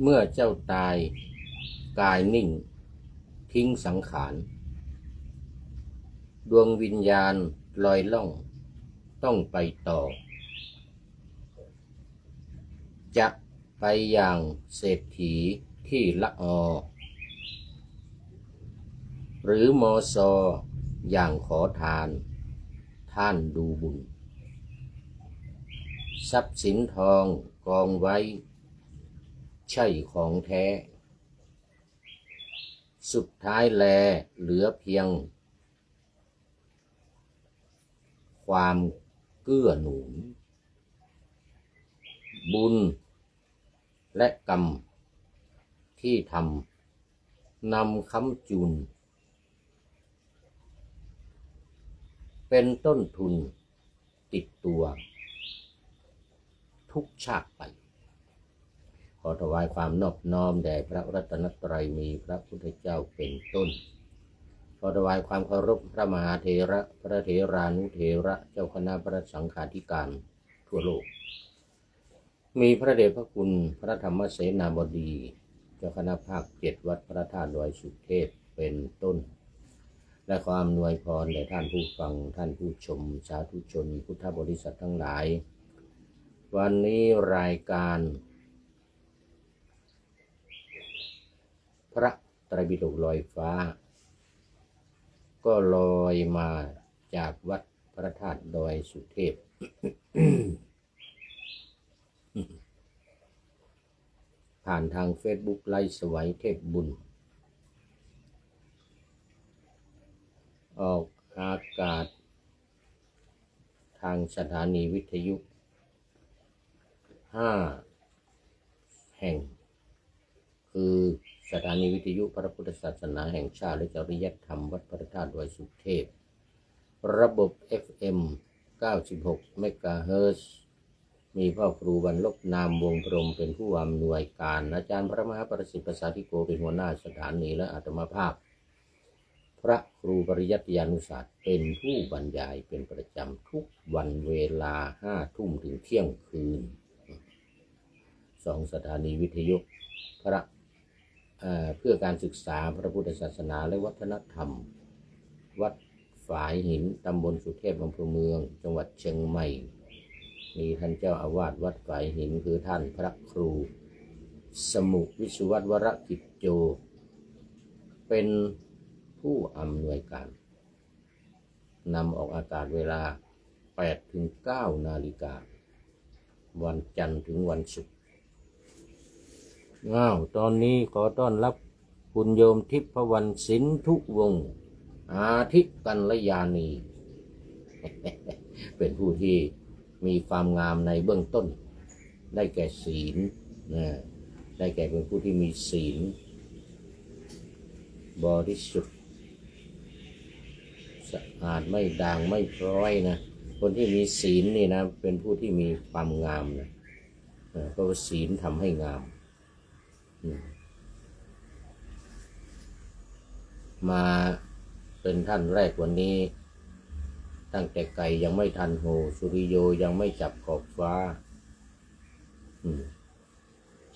เมื่อเจ้าตายกายนิ่งทิ้งสังขารดวงวิญญาณลอยล่องต้องไปต่อจะไปอย่างเศรษฐีที่ละออหรือมอซออย่างขอทานท่านดูบุญทรัพย์สินทองกองไว้ใช่ของแท้สุดท้ายแลเหลือเพียงความเกื้อหนุนบุญและกรรมที่ทำนำค้ำจุนเป็นต้นทุนติดตัวทุกชาติไปขอถวายความนอบน้อมแด่พระรัตนตรัยมีพระพุทธเจ้าเป็นต้นขอถวายความเคารพพระมหาเถระพระเถรานุเถระเจ้าคณะพระสังฆาธิการทั่วโลกมีพระเดชพระคุณพระธรรมเสนาบดีเจ้าคณะภาค7วัดพระธาตุดอยสุเทพเป็นต้นและขออำนวยพรแด่ท่านผู้ฟังท่านผู้ชมสาธุชนพุทธบริษัททั้งหลายวันนี้รายการพระไตรปิฎกลอยฟ้าก็ลอยมาจากวัดพระธาตุดอยสุเทพ ผ่านทาง Facebook ไลฟ์สวัยเทพบุญออกอากาศทางสถานีวิทยุ5 แห่งคือสถานีวิทยุพระพุทธศาสนาแห่งชาติและจริยธรรมวัดพระธาตุดอยสุเทพระบบ FM 96 เมกะเฮิรตซ์มีพ่อครูบรรลบนามวงพรหมเป็นผู้อำนวยการอาจารย์พระมหาประสิทธิ์ประสาธิโกเป็นหัวหน้าสถานีและอาตมาภาพพระครูปริยัติยานุศาสตร์เป็นผู้บรรยายเป็นประจำทุกวันเวลา 5 ทุ่มถึงเที่ยงคืน2 สถานีวิทยุพระเพื่อการศึกษาพระพุทธศาสนาและวัฒนธรรมวัดฝายหินตำบลสุเทพอำเภอเมืองจังหวัดเชียงใหม่มีท่านเจ้าอาวาสวัดฝายหินคือท่านพระครูสมุวิสุวัตวรกิจโจเป็นผู้อำนวยการนำออกอากาศเวลา 8-9 นาฬิกาวันจันทร์ถึงวันศุกร์ตอนนี้ขอต้อนรับคุณโยมทิพวรรณสินธุวงศ์อาทิกัลยาณี เป็นผู้ที่มีความงามในเบื้องต้นได้แก่ศีลได้แก่เป็นผู้ที่มีศีลบริสุทธิ์สะอาดไม่ด่างไม่พร้อยนะคนที่มีศีลนี่นะเป็นผู้ที่มีความงามนะเพราะว่าศีลทำให้งามมาเป็นท่านแรกวันนี้ตั้งแต่ไก่ยังไม่ทันโหสุริโยยังไม่จับขอบฟ้า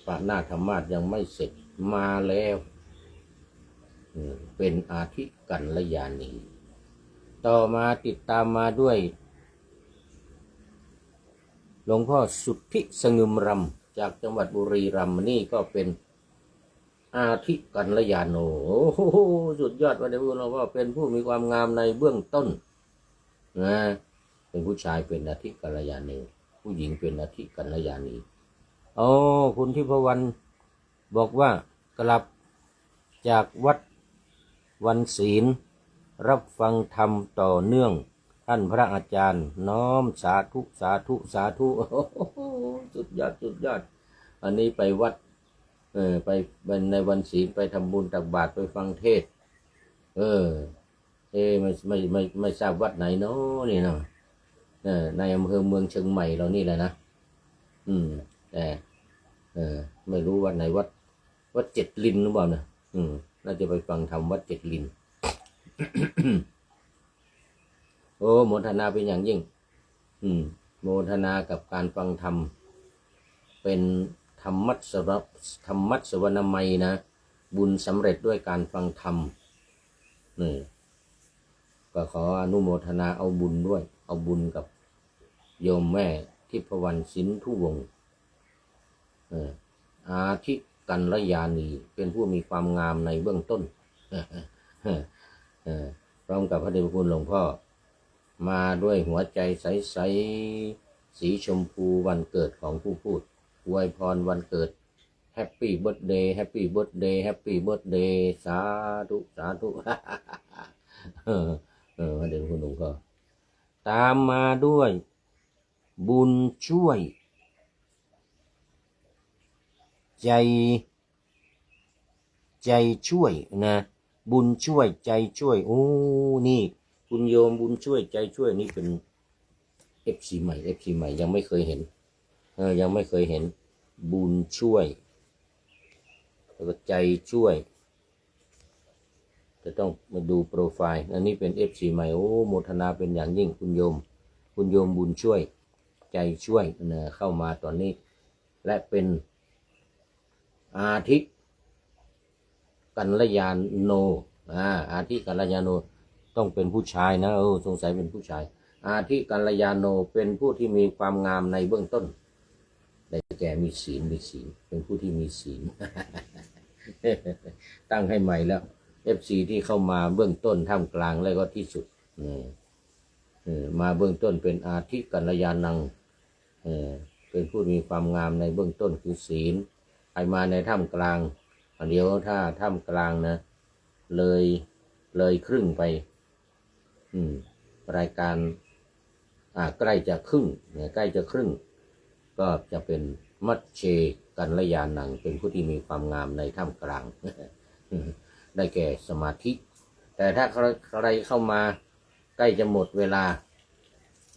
ปะหน้าธรรมาสยังไม่เสร็จมาแล้วเป็นอาทิกัลยาณีต่อมาติดตามมาด้วยหลวงพ่อสุทธิสงึมรำจากจังหวัดบุรีรัมย์นี่ก็เป็นอาทิกัลยาโนโอ้โหสุดยอดวันนี้พูดว่าเป็นผู้มีความงามในเบื้องต้นนะเป็นผู้ชายเป็นอาทิกัลยาณีผู้หญิงเป็นอาทิกัลยาณีคุณทิพวรรณบอกว่ากลับจากวัดวันศีลรับฟังธรรมต่อเนื่องท่านพระอาจารย์น้อมสาธุสาธุสาธุสุดยอดสุดยอดอันนี้ไปวัดไปในวันศีลไปทำบุญตักบาตรไปฟังเทศไม่ทราบวัดไหนเนาะนี่เนาะในอำเภอเมืองเชียงใหม่เรานี่แหละนะแต่ไม่รู้วัดไหนวัดเจ็ดลินหรือเปล่านะน่าจะไปฟังธรรมวัดเจ็ดลิน โอ้โมทนาเป็นอย่างยิ่งโมทนากับการฟังธรรมเป็น ธรรมัสวธรรมัสวนามัยนะบุญสำเร็จด้วยการฟังธรรมนี่ก็ขออนุโมทนาเอาบุญด้วยเอาบุญกับโยมแม่ทิพวรรณสินธุวงศ์อาทิกัลยาณีเป็นผู้มีความงามในเบื้องต้นพร้อมกับพระเดชพระคุณหลวงพ่อมาด้วยหัวใจใสๆสีชมพูวันเกิดของผู้พูดอวยพรวันเกิดแฮปปี้เบิร์ธเดย์แฮปปี้เบิร์ธเดย์แฮปปี้เบิร์ธเดย์สาธุสาธุพระเดชพระคุณหลวงพ่อตามมาด้วยบุญช่วยใจช่วยนะบุญช่วยใจช่วยโอ้นี่คุณโยมบุญช่วยใจช่วยนี่เป็น FC ใหม่ FC ใหม่ยังไม่เคยเห็นยังไม่เคยเห็นบุญช่วยแล้วก็ใจช่วยจะต้องมาดูโปรไฟล์อันนี้เป็น FC ใหม่โอ้โมทนาเป็นอย่างยิ่งคุณโยมบุญช่วยใจช่วยนะเข้ามาตอนนี้และเป็นอาทิกัลยาโนอาทิกัลยาโนต้องเป็นผู้ชายนะสงสัยเป็นผู้ชายอาทิกัลยาโนเป็นผู้ที่มีความงามในเบื้องต้นได้แก่มีศีลเป็นผู้ที่มีศีล ตั้งให้ใหม่แล้ว FC ที่เข้ามาเบื้องต้นท่ามกลางและก็ที่สุดมาเบื้องต้นเป็นอาทิกัลยานังเป็นผู้มีความงามในเบื้องต้นคือศีลใครมาในท่ามกลางเดี๋ยวถ้าท่ามกลางนะเลยครึ่งไปรายการใกล้จะครึ่งก็จะเป็นมัชเชกัลยานังเป็นผู้ที่มีความงามในท่ามกลาง ได้แก่สมาธิแต่ถ้าใครเข้ามาใกล้จะหมดเวลา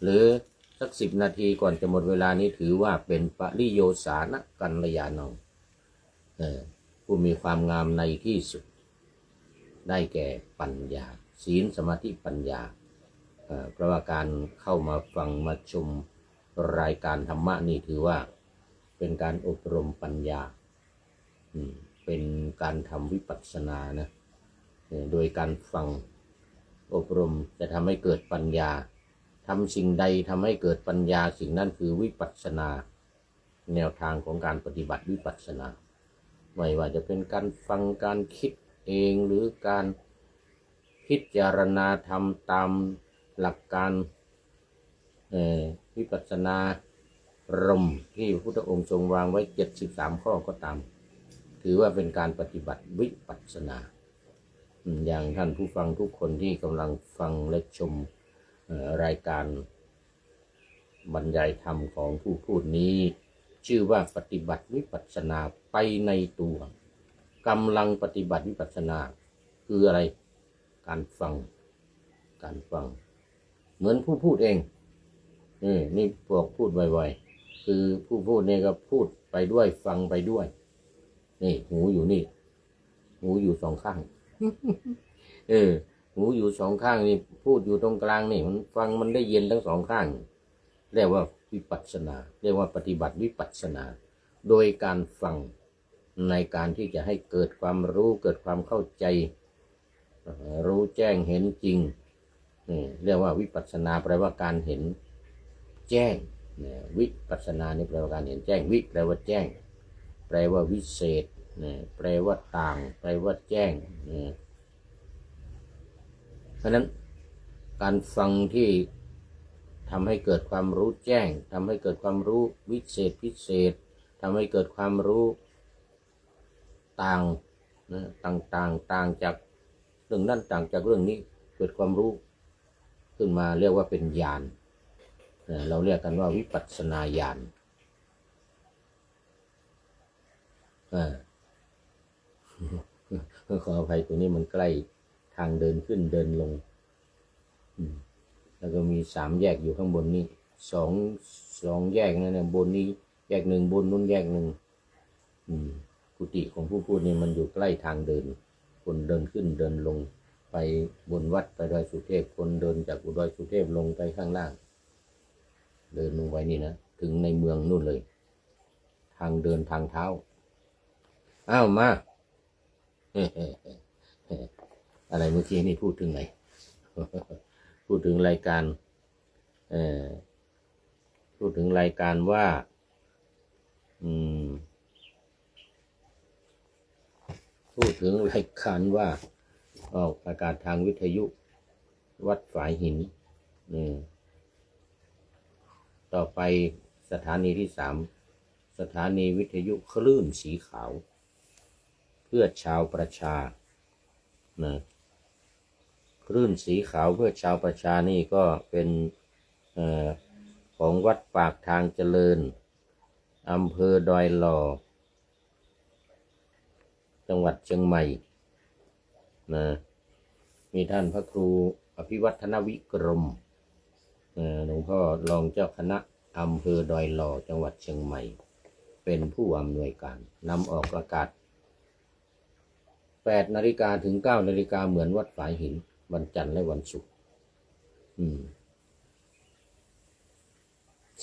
หรือสัก10 นาทีก่อนจะหมดเวลานี้ถือว่าเป็นปริโยสานะกัลยานังผู้มีความงามในที่สุดได้แก่ปัญญาศีลสมาธิปัญญาเพราะว่าการเข้ามาฟังมาชมรายการธรรมะนี่ถือว่าเป็นการอบรมปัญญาเป็นการทำวิปัสสนานะโดยการฟังอบรมจะทำให้เกิดปัญญาทำสิ่งใดทำให้เกิดปัญญาสิ่งนั้นคือวิปัสสนาแนวทางของการปฏิบัติวิปัสสนาไม่ว่าจะเป็นการฟังการคิดเองหรือการพิจารณาทำตามหลักการวิปัสสนารมณ์ที่พระพุทธองค์ทรงวางไว้73 ข้อก็ตามถือว่าเป็นการปฏิบัติวิปัสสนาอย่างท่านผู้ฟังทุกคนที่กำลังฟังและชมรายการบรรยายธรรมของผู้พูดนี้ชื่อว่าปฏิบัติวิปัสสนาไปในตัวกำลังปฏิบัติวิปัสสนาคืออะไรการฟังเหมือนผู้พูดเองนี่พวกพูดไวๆคือผู้พูดเนี่ยก็พูดไปด้วยฟังไปด้วยนี่หูอยู่นี่หูอยู่2 ข้าง หูอยู่2 ข้างนี่พูดอยู่ตรงกลางนี่มันฟังมันได้ยินทั้ง2 ข้างเรียกว่าวิปัสสนาเรียกว่าปฏิบัติวิปัสสนาโดยการฟังในการที่จะให้เกิดความรู้เกิดความเข้าใจรู้แจ้งเห็นจริงเรียกว่าวิปัสสนาแปลว่าการเห็นแจ้งวิปัสสนานี่แปลว่าการเห็นแจ้งวิแปลว่าแจ้งแปลว่าวิเศษแปลว่าต่างแปลว่าแจ้งเพราะนั้นการฟังที่ทำให้เกิดความรู้แจ้งทำให้เกิดความรู้วิเศษพิเศษทำให้เกิดความรู้ต่างต่างจากเรื่องนั้นต่างจากเรื่องนี้เกิดความรู้ขึ้นมาเรียกว่าเป็นญาณเราเรียกกันว่าวิปัสสนาญาณขออภัยตัวนี้มันใกล้ทางเดินขึ้นเดินลงแล้วก็มี3 แยกอยู่ข้างบนนี้2 แยกนั่นนะบนนี้แยก1บนนู้นแยก1กุฏิของผู้พูดนี่มันอยู่ใกล้ทางเดินคนเดินขึ้นเดินลงไปบนวัดไปดอยสุเทพคนเดินจากดอยสุเทพลงไปข้างล่างเดินลงไปนี่นะถึงในเมืองนู่นเลยท างเดินทางเท้าอ้าวมา อะไรเมื่อกี้นี่พูดถึงไหน พูดถึงรายการพูดถึงรายการว่าพูดถึงรายการว่าออกอากาศทางวิทยุวัดฝายหินต่อไปสถานีที่3สถานีวิทยุคลื่นสีขาวเพื่อชาวประชานะคลื่นสีขาวเพื่อชาวประชานี่ก็เป็นของวัดปากทางเจริญอำเภอดอยหล่อจังหวัดเชียงใหม่นะมีท่านพระครูอภิวัฒนวิกรมหลวงพ่อรองเจ้าคณะอำเภอดอยหล่อจังหวัดเชียงใหม่เป็นผู้อำนวยการนำออกอากาศ8 นาฬิกาถึง 9 นาฬิกาเหมือนวัดฝายหินวันจันทร์และวันศุกร์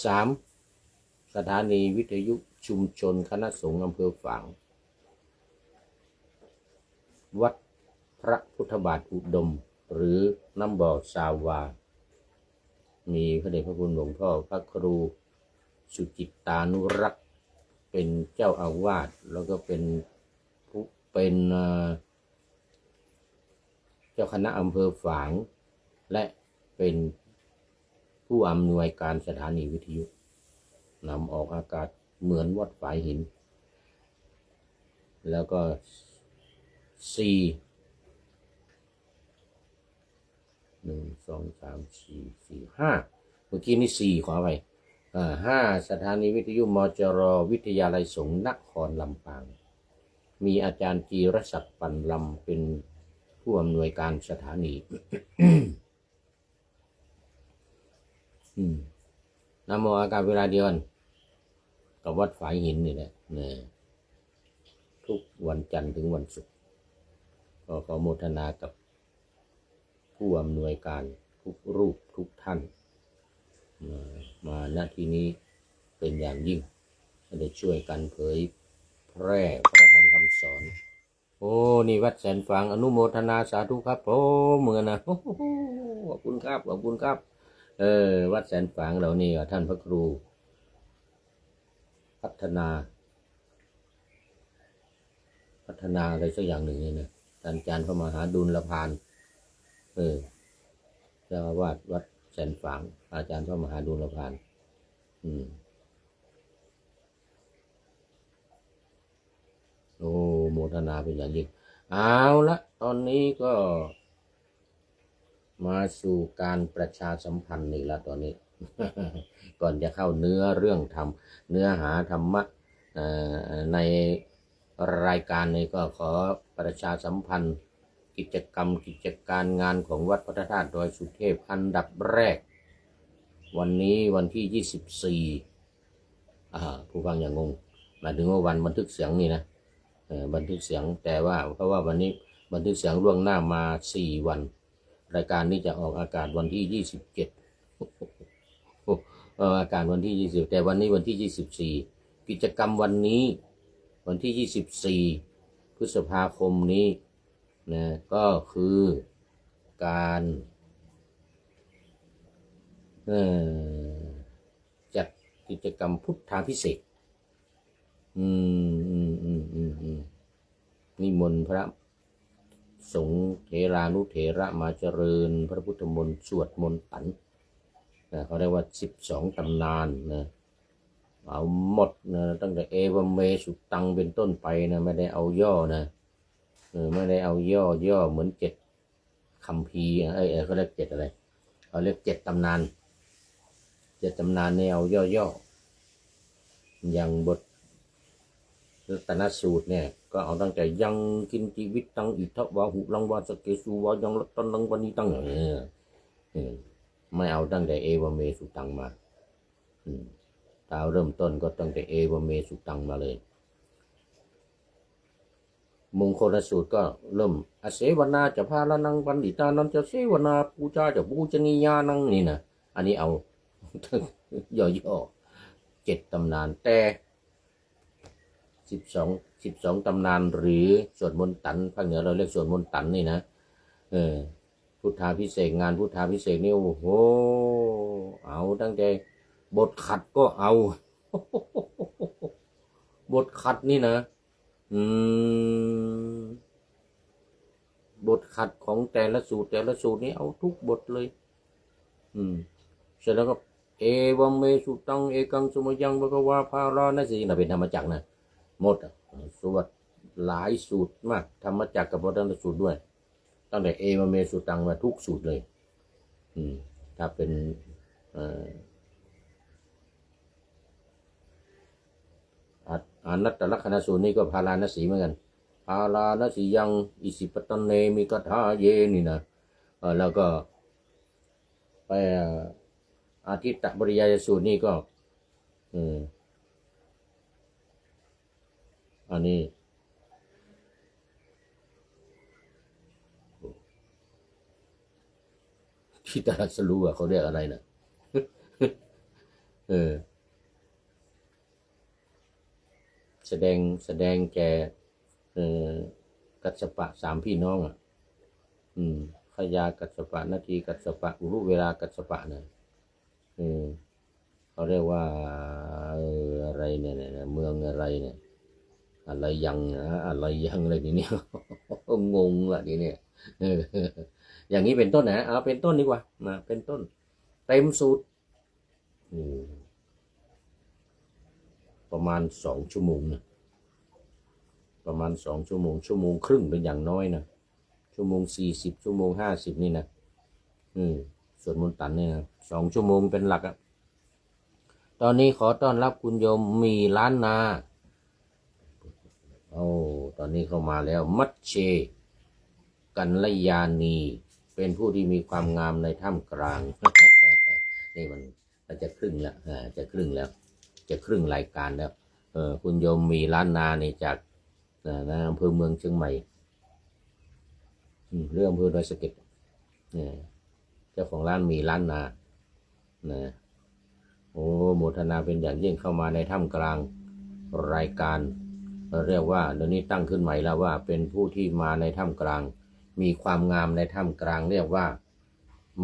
3. สถานีวิทยุชุมชนคณะสงฆ์อำเภอฝางวัดพระพุทธบาทอุดมหรือน้ำบ่อซาวามีพระเดชพระคุณหลวงพ่อพระครูสุจิตตานุรักษ์เป็นเจ้าอาวาสแล้วก็เป็นเจ้าคณะอำเภอฝางและเป็นผู้อำนวยการสถานีวิทยุนำออกอากาศเหมือนวัดฝายหินแล้วก็4 1 2 3 4 4 5เมื่อกี้นี่4ขอไป5สถานีวิทยุมจร.วิทยาลัยสงฆ์นครลำปางมีอาจารย์จีรศักดิ์ปันลำเป็นผู้อำนวยการสถานี นำออกอากาศเวลาเดียวกันกับวัดฝายหินนี่แหละทุกวันจันทร์ถึงวันศุกร์ก็ขอโมทนากับผู้อำนวยการทุกรูปทุกท่านมาณที่นี้เป็นอย่างยิ่งได้ช่วยกันเผยแพร่พระธรรมคำสอนโอ้นี่วัดแสนฝางอนุโมทนาสาธุครับเหมือนนะขอบคุณครับขอบคุณครับวัดแสนฝางเรานี่ท่านพระครูพัฒนาอะไรสักอย่างหนึ่งนี่นะท่านอาจารย์พระมหาดุลพานเจ้าอาวาสวัดแสนฝางอาจารย์พระมหาดุลพานโอ้โมทนาเป็นอย่างยิ่งเอาละตอนนี้ก็มาสู่การประชาสัมพันธ์นี่ละตอนนี้ ก่อนจะเข้าเนื้อเรื่องเนื้อหาธรรมะในรายการนี้ก็ขอประชาสัมพันธ์กิจกรรมกิจการงานของวัดพระธาตุดอยสุเทพอันดับแรกวันนี้วันที่24ผู้ฟังอย่างงงหมายถึงว่าวันบันทึกเสียงนี่นะบันทึกเสียงแต่ว่าเพราะว่าวันนี้บันทึกเสียงล่วงหน้ามา4 วันรายการนี้จะออกอากาศวันที่27อากาศวันที่20แต่วันนี้วันที่24กิจกรรมวันนี้วันที่24พฤษภาคมนี้นะก็คือการจัดกิจกรรมพุทธาภิเษกนิมนต์พระสงฆ์เถรานุเถระมาเจริญพระพุทธมนต์สวดมนต์ปันเขาเรียกว่า12 ตำนานนะเอาหมดนะตั้งแต่เอวเมสุตังเป็นต้นไปนะไม่ได้เอาย่อนะไม่ได้เอาย่อเหมือน7 คัมภีร์เขาเรียก7อะไรเขาเรียก7 ตำนาน7 ตำนานเนี่ยเอาย่ออย่างบทรัตนสูตรเนี่ยก็เอาตั้งแต่ยังกินชีวิตตั้งอิทธวาหุลังวาสเกสุวายังรัตนังวันิตั้งไม่เอาตั้งแต่เอวเมสุตังมาถ้าเริ่มต้นก็ตั้งแต่เอวเมสุตังมาเลยมงคลสูตรก็เริ่มอเสวนาจะพาลนังปันดิตานันจะเสวนาปูจาจะปูจนียานังนี่นะอันนี้เอาย่อ7 ตำนานแต่ 12ตำนานหรือสวดมนต์ตันภาคเหนือเราเรียกสวดมนต์ตันนี่นะพุทธาภิเษกงานพุทธาภิเษกนี่โอ้โหเอาตั้งแต่บทขัดก็เอา บทขัดนี่นะบทขัดของแต่ละสูตรนี่เอาทุกบทเลยเสร็จแล้วก็เอวัมเมสุตังเอกังสุมยังบกวาภารานะสินะเป็นธรรมจักรนะหมดสวดหลายสูตรมากธรรมจักรกับพระธรรมสูตรด้วยตั้งแต่เอวัมเมสุตังมาทุกสูตรเลยถ้าเป็นอนัตตลักษณสูตรนี่ก็พาราณสีเหมือนกันพาราณสียังอิสิปตันเนมิกถาเยนี่นะแล้วก็ไปอาทิตตบริยายสูตรนี่ก็อันนี้ที่ตรัสรู้เขาเรียกอะไรนะแสดงแก่กัสสปะสามพี่น้องขยากัสสปะนาทีกัสสปะอุรุเวลากัสสปะนะเขาเรียกว่าอะไรเนี่ยเมืองอะไรเนี่ยอะไรยังอะไรทีนี้ งงละทีนี้อย่างนี้เป็นต้นนะเอาเป็นต้นดีกว่านะเป็นต้นเต็มสูตรประมาณ2 ชั่วโมงนะประมาณ2 ชั่วโมงครึ่งเป็นอย่างน้อยนะ1 ชั่วโมง 40 ชั่วโมง 50นี่นะสวดมนต์ตันเนี่ยนะ2 ชั่วโมงเป็นหลักอ่ะตอนนี้ขอต้อนรับคุณโยมมีล้านนาตอนนี้เข้ามาแล้วมัชเชกัลยาณีเป็นผู้ที่มีความงามในท่ามกลาง นี่มันจะครึ่งแล้วจะครึ่งรายการแล้วคุณโยมมีล้านนานี่จากอำเภอเมืองเชียงใหม่เรื่องอำเภอดอยสะเก็ดเจ้าของร้านมีล้านนาโมทนาเป็นอย่างยิ่งเข้ามาในท่ามกลางรายการเรียกว่าเดี๋ยวนี้ตั้งขึ้นใหม่แล้วว่าเป็นผู้ที่มาในท่ามกลางมีความงามในท่ามกลางเรียกว่า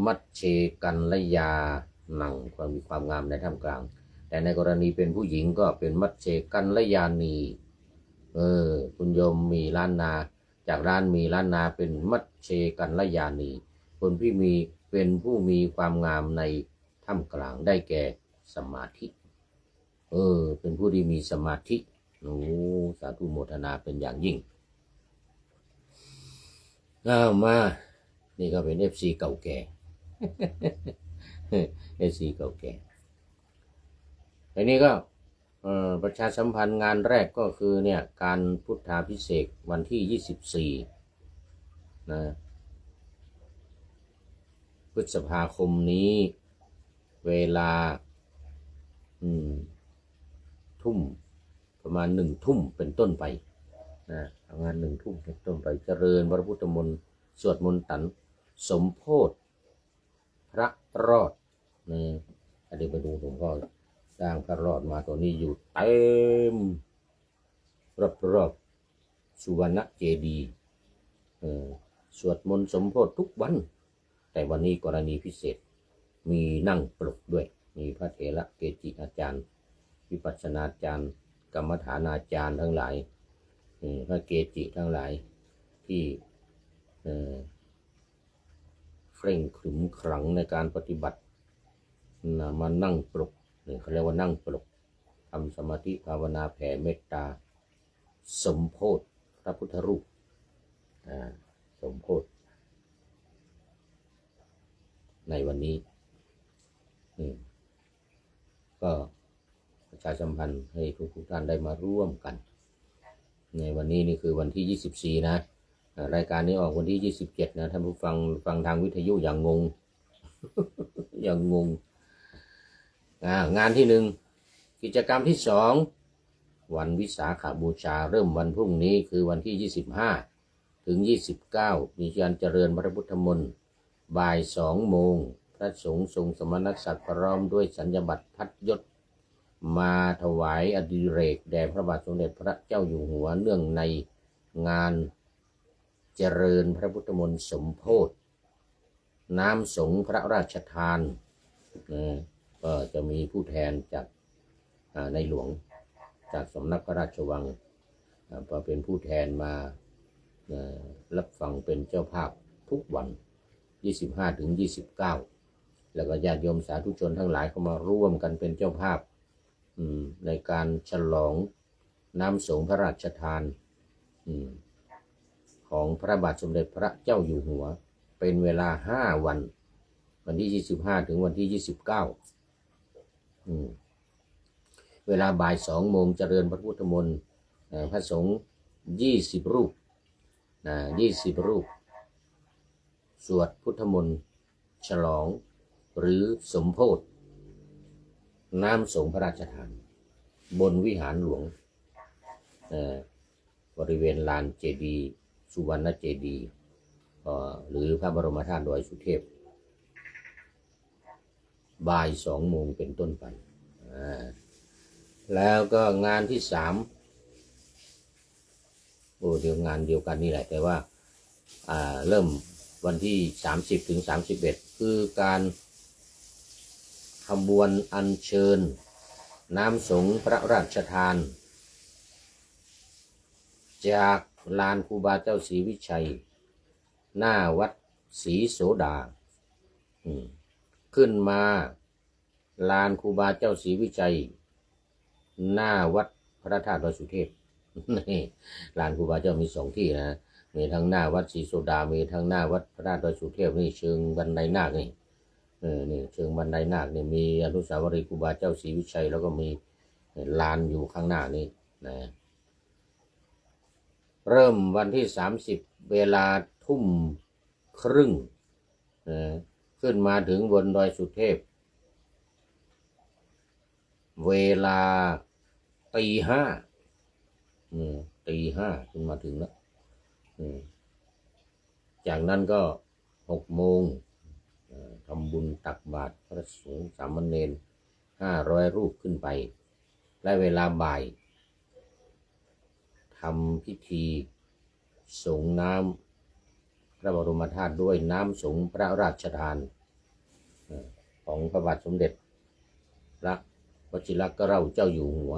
มัชเชกัลยานังความมีความงามในท่ามกลางแต่ในกรณีเป็นผู้หญิงก็เป็นมัชเชกัลยาณีคุณโยมมีล้านนาจากร้านมีล้านนาเป็นมัชเชกัลยาณีคนที่เป็นผู้มีความงามในท่ามกลางได้แก่สมาธิเป็นผู้ที่มีสมาธิสาธุโมทนาเป็นอย่างยิ่งมานี่ก็เป็น FC เก่าแก่ FC เก่าแก่อันนี้ก็ประชาสัมพันธ์งานแรกก็คือเนี่ยการพุทธาภิเษกวันที่24นะพฤษภาคมนี้เวลาทุ่มประมาณ1 ทุ่มเป็นต้นไปนะประมาณ1 ทุ่มเป็นต้นไปเจริญพระพุทธมนต์สวดมนต์ตันสมโภชพระรอดอันนี้ไปดูหลวงพ่อสร้างพระรอดมาตัวนี้อยู่เต็มรอบสุวรรณเจดีย์สวดมนต์สมโภชทุกวันแต่วันนี้กรณีพิเศษมีนั่งปลุกด้วยมีพระเถระเกจิอาจารย์วิปัสสนาจารย์กรรมฐานาจารย์ทั้งหลายพระเกจิทั้งหลายที่เคร่งขรึมขรังในการปฏิบัติมานั่งปลุกเขาเรียกว่านั่งปลุกทำสมาธิภาวนาแผ่เมตตาสมโภชพระพุทธรูปสมโภชในวันนี้ก็ประชาสัมพันธ์ให้ทุกท่านได้มาร่วมกันในวันนี้นี่คือวันที่24นะรายการนี้ออกวันที่27นะท่านผู้ฟังทางวิทยุอย่างงง งานที่1กิจกรรมที่2วันวิสาขบูชาเริ่มวันพรุ่งนี้คือวันที่25ถึง29มีการเจริญพระพุทธมนต์บ่าย2 โมงพระสงฆ์ทรงสมณศักดิ์พร้อมด้วยสัญญบัตรพัดยศ มาถวายอดิเรกแด่พระบาทสมเด็จพระเจ้าอยู่หัวเนื่องในงานเจริญพระพุทธมนต์สมโภชน้ำสงฆ์พระราชทานก็จะมีผู้แทนจากในหลวงจากสำนักพระราชวังมาเป็นผู้แทนมารับฟังเป็นเจ้าภาพทุกวัน25 ถึง 29แล้วก็ญาติโยมสาธุชนทั้งหลายเข้ามาร่วมกันเป็นเจ้าภาพในการฉลองน้ำสงฆ์พระราชทานของพระบาทสมเด็จพระเจ้าอยู่หัวเป็นเวลา5 วันวันที่25 ถึงวันที่29เวลาบ่าย 2 โมงเจริญพระพุทธมนต์พระสงฆ์20 รูป20 รูปสวดพุทธมนต์ฉลองหรือสมโภชน้ำสงฆ์พระราชทานบนวิหารหลวงบริเวณลานเจดีย์สุวรรณเจดีย์หรือพระบรมธาตุดอยสุเทพบ่าย 2 โมงเป็นต้นไปแล้วก็งานที่ 3เดี๋ยวงานเดียวกันนี่แหละแต่ว่าเริ่มวันที่30 ถึง 31คือการขบวนอัญเชิญน้ำสงฆ์พระราชทานจากลานครูบาเจ้าศรีวิชัยหน้าวัดศรีโสดาขึ้นมาลานครูบาเจ้าศรีวิชัยหน้าวัดพระธาตุดอยสุเทพนี่ลานครูบาเจ้ามี2 ที่นะมีทั้งหน้าวัดศรีโสดามีทั้งหน้าวัดพระธาตุดอยสุเทพนี่เชิงบันไดนาคนี่นี่เชิงบันไดนาคนี่มีอนุสาวรีย์ครูบาเจ้าศรีวิชัยแล้วก็มีลานอยู่ข้างหน้านี่นะเริ่มวันที่30เวลา 20:30ขึ้นมาถึงบนดอยสุเทพเวลา 5:00 5:00ขึ้นมาถึงแล้วจากนั้นก็6 โมงทำบุญตักบาตรพระสงฆ์สามเณร500 รูปขึ้นไปและเวลาบ่ายทำพิธีสงน้ำพระบรมธาตุด้วยน้ำสงฆ์พระราชทานของพระบาทสมเด็จพระวชิรเกล้าเจ้าอยู่หัว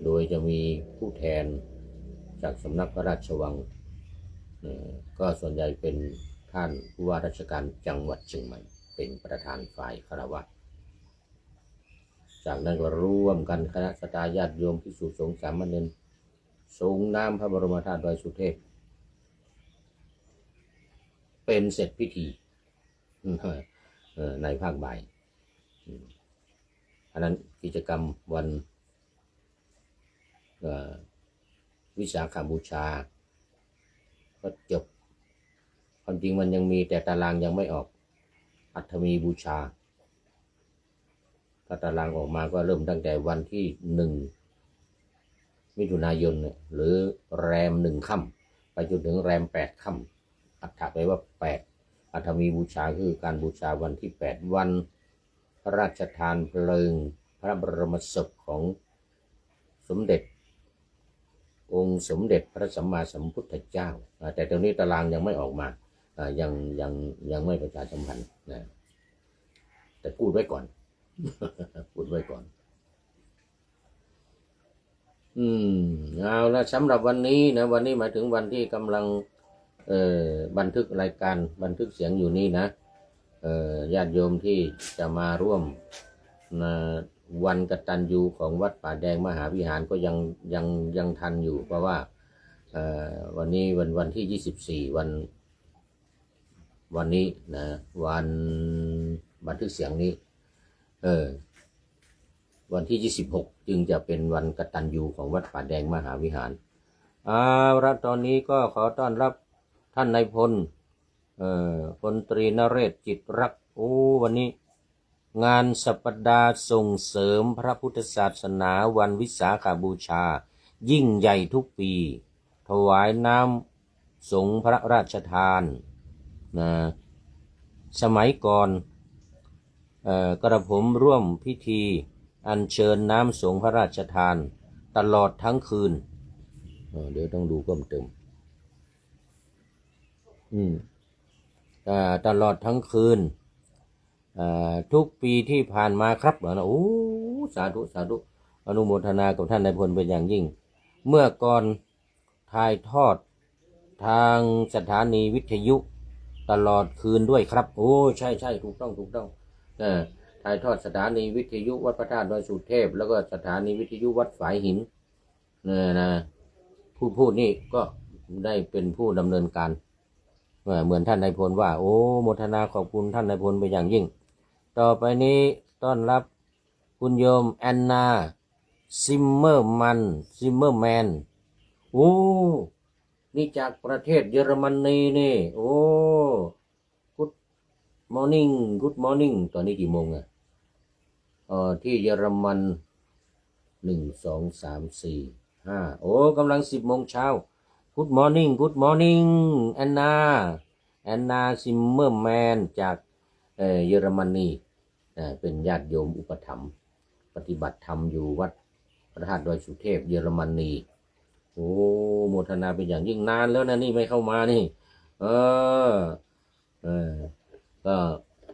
โดยจะมีผู้แทนจากสำนักพระราชวังก็ส่วนใหญ่เป็นท่านผู้ว่าราชการจังหวัดเชียงใหม่เป็นประธานฝ่ายคฤหัสถ์จากนั้นก็ร่วมกันคณะสัตยาญาติโยมภิกษุสงฆ์สามเณรสงน้ำพระบรมธาตุดอยสุเทพเป็นเสร็จพิธีในภาคบ่ายอันนั้นกิจกรรมวันวิสาขบูชาก็จบความจริงมันยังมีแต่ตารางยังไม่ออกอัฐมีบูชาถ้าตารางออกมาก็เริ่มตั้งแต่วันที่1 มิถุนายนหรือแรม1 ค่ำไปจนถึงแรม8 ค่ำอัฐไปว่า8อัฐมีบูชาคือการบูชาวันที่8วันพระราชทานเพลิงพระบรมศพของสมเด็จองค์สมเด็จพระสัมมาสัมพุทธเจ้าแต่ตรงนี้ตารางยังไม่ออกมายังไม่ประชาสัมพันธ์นะแต่พูดไว้ก่อน พูดไว้ก่อนเอาละสำหรับวันนี้นะวันนี้หมายถึงวันที่กำลังบันทึกรายการบันทึกเสียงอยู่นี่นะญาติโยมที่จะมาร่วมวันกตัญญูของวัดป่าแดงมหาวิหารก็ยังทันอยู่เพราะว่าวันนี้วันที่24วันนี้นะวันบันทึกเสียงนี้วันที่26จึงจะเป็นวันกตัญญูของวัดป่าแดงมหาวิหารตอนนี้ก็ขอต้อนรับท่านนายพลพลตรีนเรศจิตรักวันนี้งานสัปดาห์ส่งเสริมพระพุทธศาสนาวันวิสาขบูชายิ่งใหญ่ทุกปีถวายน้ำสงฆ์พระราชทานนะสมัยก่อนกระผมร่วมพิธี อัญเชิญน้ำสงฆ์พระราชทานตลอดทั้งคืนเดี๋ยวต้องดูเพิ่มเติมตลอดทั้งคืนทุกปีที่ผ่านมาครับโอ้สาธุสาธุอนุโมทนากับท่านนายพลเป็นอย่างยิ่งเมื่อก่อนถ่ายทอดทางสถานีวิทยุตลอดคืนด้วยครับโอ้ใช่ใช่ถูกต้องถ่ายทอดสถานีวิทยุวัดพระธาตุดอยสุเทพแล้วก็สถานีวิทยุวัดฝายหินนะผู้พูดนี่ก็ได้เป็นผู้ดำเนินการเหมือนท่านนายพลว่าโอ้โมทนาขอบคุณท่านนายพลเป็นอย่างยิ่งต่อไปนี้ต้อนรับคุณโยมแอนนาซิมเมอร์แมนโอ้นี่จากประเทศเยอรมนีนี่โอ้Good morning ตอนนี้กี่โมงที่เยอรมัน1 2 3 4 5โอ้กำลัง10 โมงเช้าGood morning แอนนาซิมเมอร์แมนจากเยอรมนีเป็นญาติโยมอุปถัมภ์ปฏิบัติธรรมอยู่วัดพระธาตุดอยสุเทพเยอรมนีโอ้โมทนาเป็นอย่างยิ่งนานแล้วนะนี่ไม่เข้ามานี่ก็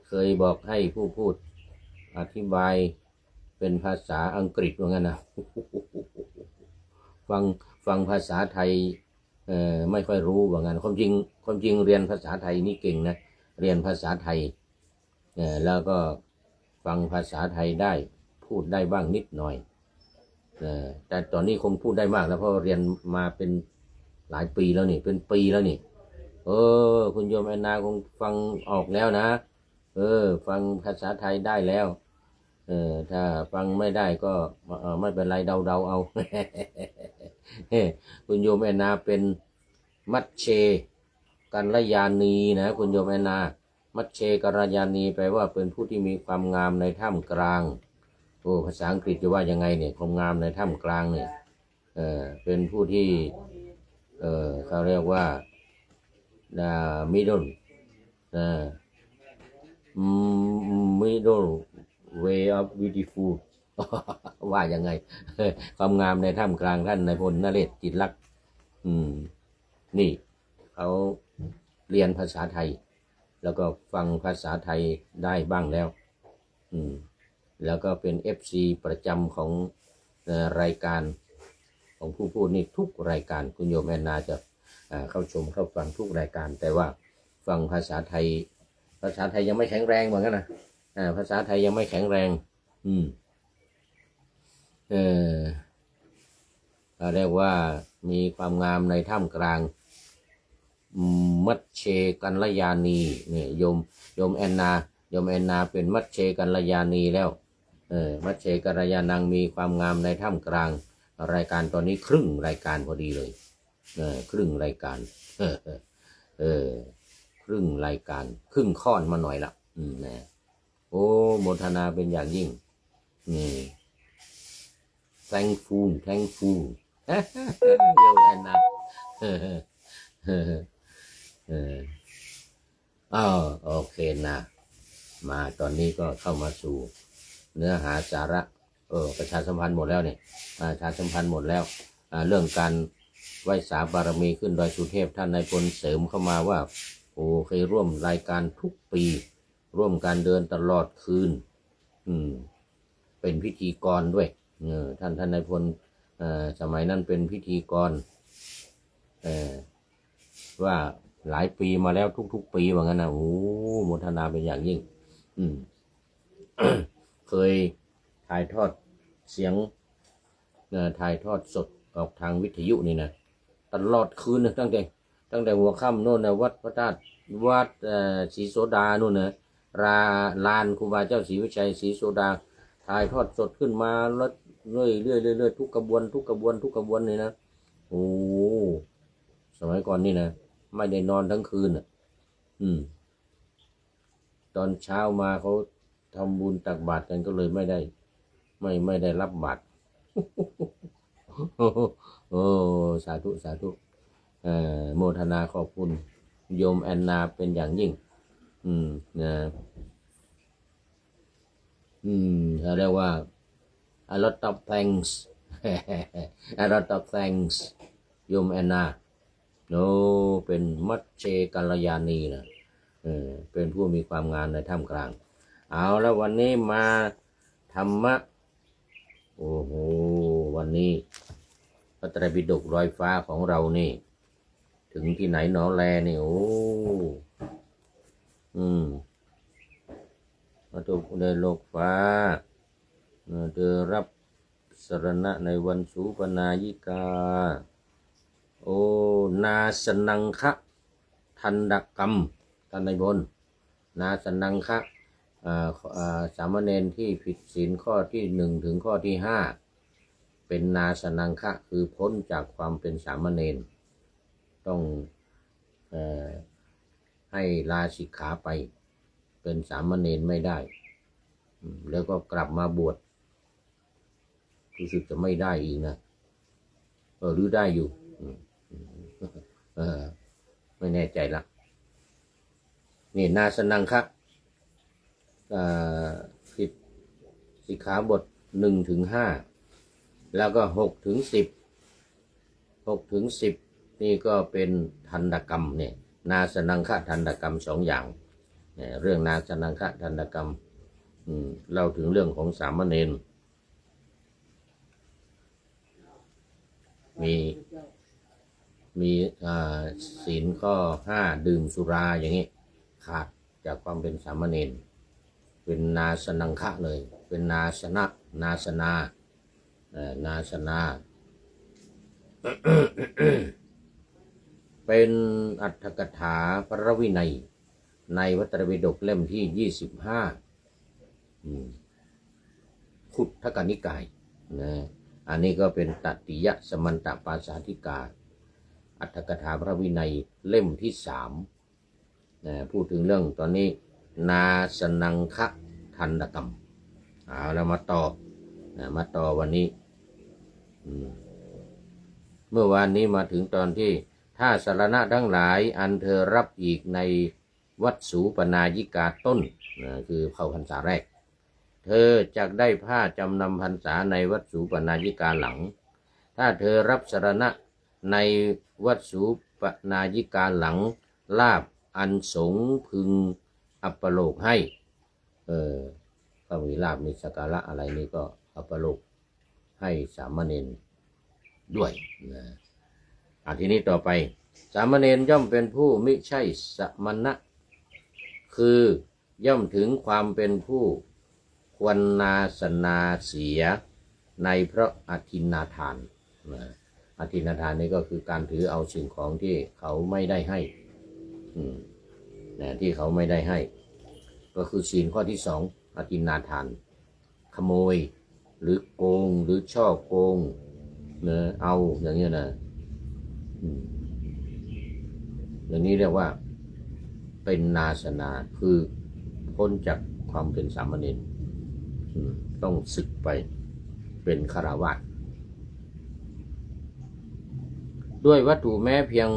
เคยบอกให้ผู้พูดอธิบายเป็นภาษาอังกฤษว่างั้นนะฟังภาษาไทยไม่ค่อยรู้ว่างั้นความจริงเรียนภาษาไทยนี่เก่งนะเรียนภาษาไทยแล้วก็ฟังภาษาไทยได้พูดได้บ้างนิดหน่อยแต่ตอนนี้คงพูดได้มากแล้วเพราะเรียนมาเป็นหลายปีแล้วนี่เป็นปีแล้วนี่คุณโยมแอนนาคงฟังออกแล้วนะฟังภาษาไทยได้แล้วถ้าฟังไม่ได้ก็ไม่เป็นไรเดาเอา คุณโยมแอนนาเป็นมัชเชกัลยาณีนะคุณโยมแอนนามัชเชกัลยาณีแปลว่าเป็นผู้ที่มีความงามในท่ามกลางภาษาอังกฤษจะว่ายังไงเนี่ยความงามในท่ามกลางเนี่ยเป็นผู้ที่เขาเรียกว่าmiddle way of beautiful ว่ายังไงความงามในท่ามกลางท่านนายพลนเรศจิตลักษณ์นี่เขาเรียนภาษาไทยแล้วก็ฟังภาษาไทยได้บ้างแล้วแล้วก็เป็น FC ประจำของรายการของผู้พูดนี่ทุกรายการคุณโยมแอนนาจะเข้าชมเข้าฟังทุกรายการแต่ว่าฟังภาษาไทยยังไม่แข็งแรงเหมือนกันนะภาษาไทยยังไม่แข็งแรงเรียกว่ามีความงามในท่ามกลางมัชเชกัลยาณีเนี่ยโยมแอนนาเป็นมัชเชกัลยาณีแล้วมัชเชกัลยานังมีความงามในท่ามกลางรายการตอนนี้ครึ่งรายการพอดีเลยครึ่งรายการครึ่งรายการครึ่งค่อนมาหน่อยละนะโอ้โมทนาเป็นอย่างยิ่งนี่ thankful โยมแอนนาโอเคนะมาตอนนี้ก็เข้ามาสู่เนื้อหาสาระประชาสัมพันธ์หมดแล้วเนี่ยประชาสัมพันธ์หมดแล้วเรื่องการไหว้สาบารมีขึ้นดอยสุเทพท่านนายพลเสริมเข้ามาว่าเคยร่วมรายการทุกปีร่วมการเดินตลอดคืนเป็นพิธีกรด้วยท่านนายพลสมัยนั้นเป็นพิธีกรว่าหลายปีมาแล้วทุกปีว่างั้นนะโอ้โมทนาเป็นอย่างยิ่งเคยถ่ายทอดเสียงถ่ายทอดสดออกทางวิทยุนี่นะตลอดคืนนะตั้งแต่หัวค่ำโน่นนะวัดพระธาตุวัดศรีโสดาโน่นนะลานครูบาเจ้าศรีวิชัยศรีโสดาถ่ายทอดสดขึ้นมาแล้วเรื่อยทุกกระบวนนี่นะโอ้สมัยก่อนนี่นะไม่ได้นอนทั้งคืนตอนเช้ามาเขาทำบุญตักบาตรกันก็เลยไม่ได้รับบาตรโอ้สาธุโมทนาขอบคุณโยมแอนนาเป็นอย่างยิ่งนะเรียกว่า a lot of thanks a lot of thanks โยมแอนนาโนเป็นมัจเจกัลยาณีนะเป็นผู้มีความงามในท่ามกลางเอาแล้ววันนี้มาธรรมะโอ้โหวันนี้พระไตรปิฎกลอยฟ้าของเรานี่ถึงที่ไหนหนอแลนี่โอ้มาตุกในโลกฟ้าเธอรับสรณะในวันสูปนายิกาโอ้นาสนังคะทันดกรรมท่านในบนนาสนังคะสามเณรที่ผิดศีลข้อที่1ถึงข้อที่5เป็นนาสนังคะคือพ้นจากความเป็นสามเณรต้องให้ลาสิกขาไปเป็นสามเณรไม่ได้แล้วก็กลับมาบวชรู้สึกจะไม่ได้อีกนะหรือได้อยู่ไม่แน่ใจละนี่นาสนังคะผิดสิกขาบท1ถึง5แล้วก็6ถึง10นี่ก็เป็นทันตกรรมเนี่ยนาสนังคะทันตกรรม2อย่างเรื่องนาสนังคะทันตกรรมเล่าถึงเรื่องของสามเณรมีศีลข้อ5ดื่มสุราอย่างนี้ขาดจากความเป็นสามเณรเป็นนาสนังคะเลยเป็นนาสนา เป็นอรรถกถาพระวินัยในพระไตรปิฎกเล่มที่25ขุททกนิกายนะอันนี้ก็เป็นตติยสมันตปาสาธิกาอรรถกถาพระวินัยเล่มที่3นะพูดถึงเรื่องตอนนี้นาสนังคะทันตกรรมเอาแล้วมาต่อวันนี้เมื่อวานนี้มาถึงตอนที่ถ้าสรณะทั้งหลายอันเธอรับอีกในวัดสูปนายิกาต้นคือเข้าพรรษาแรกเธอจะได้ผ้าจำนำพรรษาในวัดสูปนายิกาหลังถ้าเธอรับสรณะในวัดสูปนายิกาหลังลาภอันสงพึงอัปโลกให้ก็มีลาภมีสักการะอะไรนี่ก็อัปโลกให้สามเณรด้วยนะทีนี้ต่อไปสามเณรย่อมเป็นผู้มิใช่สมณะคือย่อมถึงความเป็นผู้ควรนาสนาเสียในพระอทินนาทานอทินนาทานนี่ก็คือการถือเอาสิ่งของที่เขาไม่ได้ให้ที่เขาไม่ได้ให้ก็คือศีลข้อที่2อทินนาทานขโมยหรือโกงหรือช่อโกงเอาอย่างนี้นะอย่างนี้เรียกว่าเป็นนาสนาคือพ้นจากความเป็นสามเณรต้องสึกไปเป็นฆราวาสด้วยวัตถุแม้เพียง